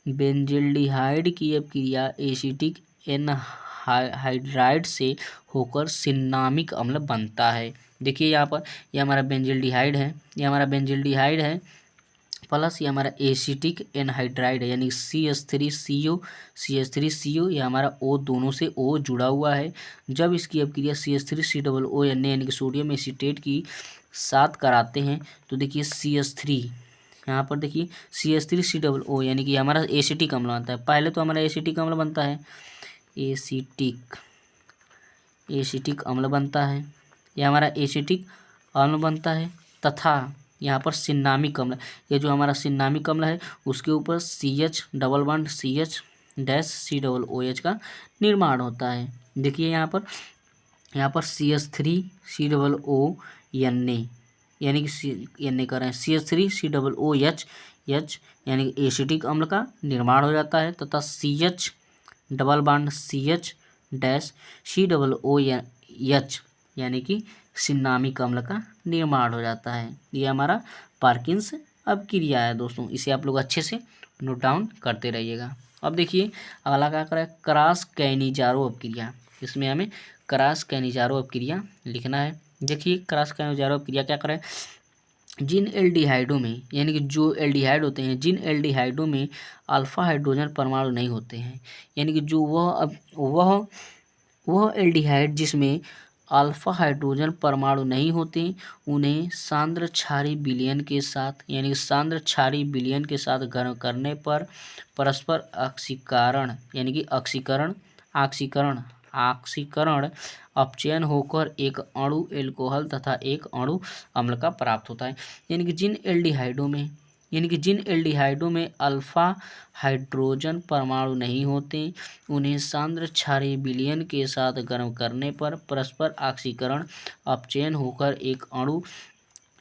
बेंजल्डिहाइड की अपक्रिया एसिटिक एनहाइड्राइड से होकर सिन्नामिक अम्ल बनता है। देखिए यहाँ पर यह हमारा बेंजल्डिहाइड है, यह हमारा बेंजल्डिहाइड है प्लस ये हमारा एसिटिक एनहाइड्राइड है यानी CH3CO ये हमारा O दोनों से O जुड़ा हुआ है। जब इसकी अपक्रिया CH3COO यानी कि सोडियम एसीटेट की साथ कराते हैं तो देखिए CH3 यहाँ पर देखिए CH3COO यानी कि हमारा एसिटिक अम्ल बनता है। पहले तो हमारा एसिटिक अम्ल बनता है, एसिटिक अम्ल बनता है, यह हमारा एसिटिक अम्ल बनता है तथा यहाँ पर सिन्नामिक अम्ल, ये जो हमारा सिन्नामिक अम्ल है उसके ऊपर CH डबल बॉन्ड CH-COOH का निर्माण होता है। देखिए यहाँ पर CH3COO यानी कि एन ए कर रहे हैं CH3 COOH H यानी कि एसिटिक अम्ल का निर्माण हो जाता है, तथा CH double bond CH dash COOH यानी कि सिन्नामिक अम्ल का निर्माण हो जाता है। ये हमारा पार्किंस अभिक्रिया है दोस्तों, इसे आप लोग अच्छे से नोट डाउन करते रहिएगा। अब देखिए अगला क्या करें, क्रॉस कैनिजारो अभिक्रिया। इसमें हमें क्रॉस कैनिजारो अभिक्रिया लिखना है। देखिए क्रॉस कैनिजारो अभिक्रिया क्या करें, जिन एल्डिहाइडों में यानी कि जो एल्डिहाइड होते हैं, जिन एल्डिहाइडों में अल्फा हाइड्रोजन परमाणु नहीं होते हैं, यानी कि जो वह एल्डिहाइड जिसमें अल्फा हाइड्रोजन परमाणु नहीं होते, उन्हें सांद्र क्षारीय विलयन के साथ यानी कि सांद्र क्षारीय विलयन के साथ गर्म करने पर परस्पर ऑक्सीकरण यानी कि ऑक्सीकरण अपचयन होकर एक अणु एल्कोहल तथा एक अणु अम्ल का प्राप्त होता है। यानी कि जिन एल्डिहाइडों में अल्फा हाइड्रोजन परमाणु नहीं होते, उन्हें सांद्र क्षारीय विलयन के साथ गर्म करने पर परस्पर ऑक्सीकरण अपचयन होकर एक अणु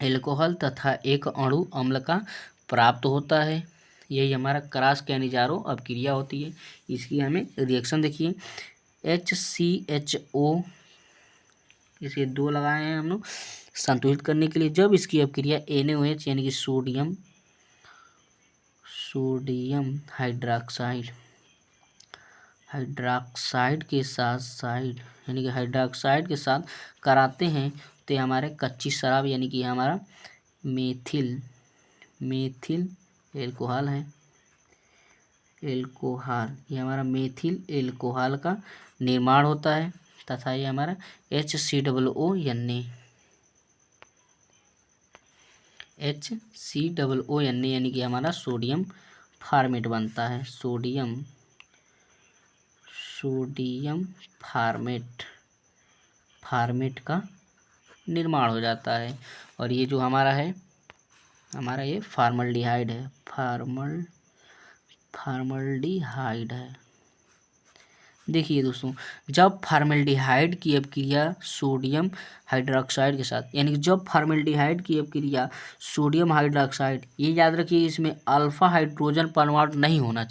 एल्कोहल तथा एक अणु अम्ल का प्राप्त होता है। यही हमारा क्रॉस कैनिजारो अभिक्रिया होती है। इसकी हमें रिएक्शन देखिए, HCHO इसे 2 लगाए हैं हम लोग संतुलित करने के लिए। जब इसकी अभिक्रिया NaOH यानी कि सोडियम हाइड्रोक्साइड के साथ कराते हैं, तो हमारे कच्ची शराब यानी कि हमारा मेथिल एल्कोहल है, ये हमारा मेथिल एल्कोहल का निर्माण होता है, तथा ये हमारा HCOONA यानी कि हमारा सोडियम फार्मेट बनता है, सोडियम फार्मेट का निर्माण हो जाता है। और ये जो हमारा है, हमारा ये फॉर्मल्डिहाइड है। देखिए दोस्तों, जब फॉर्मल्डिहाइड की अभिक्रिया सोडियम हाइड्रोक्साइड के साथ यानी कि जब फॉर्मल्डिहाइड की अभिक्रिया सोडियम हाइड्रोक्साइड, ये याद रखिए इसमें अल्फा हाइड्रोजन परमाणु नहीं होना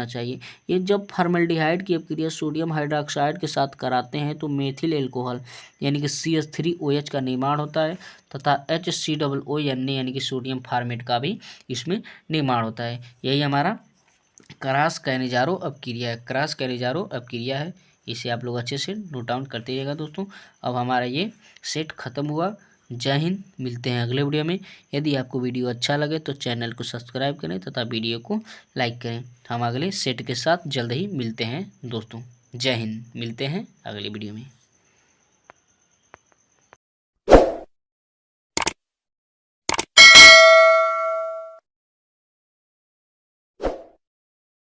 चाहिए, ये जब फॉर्मल्डिहाइड की अभिक्रिया सोडियम हाइड्रोक्साइड के साथ कराते हैं, तो मेथिल एल्कोहल यानी कि CH3OH का निर्माण होता है, तथा HCOONA यानी कि सोडियम फार्मेट का भी इसमें निर्माण होता है। यही हमारा क्रॉस कैनिजारो अभिक्रिया है। इसे आप लोग अच्छे से नोट डाउन करते रहिएगा दोस्तों। अब हमारा ये सेट खत्म हुआ। जय हिंद, मिलते हैं अगले वीडियो में। यदि आपको वीडियो अच्छा लगे तो चैनल को सब्सक्राइब करें तथा वीडियो को लाइक करें। हम अगले सेट के साथ जल्द ही मिलते हैं दोस्तों। जय हिंद, मिलते हैं अगले वीडियो में।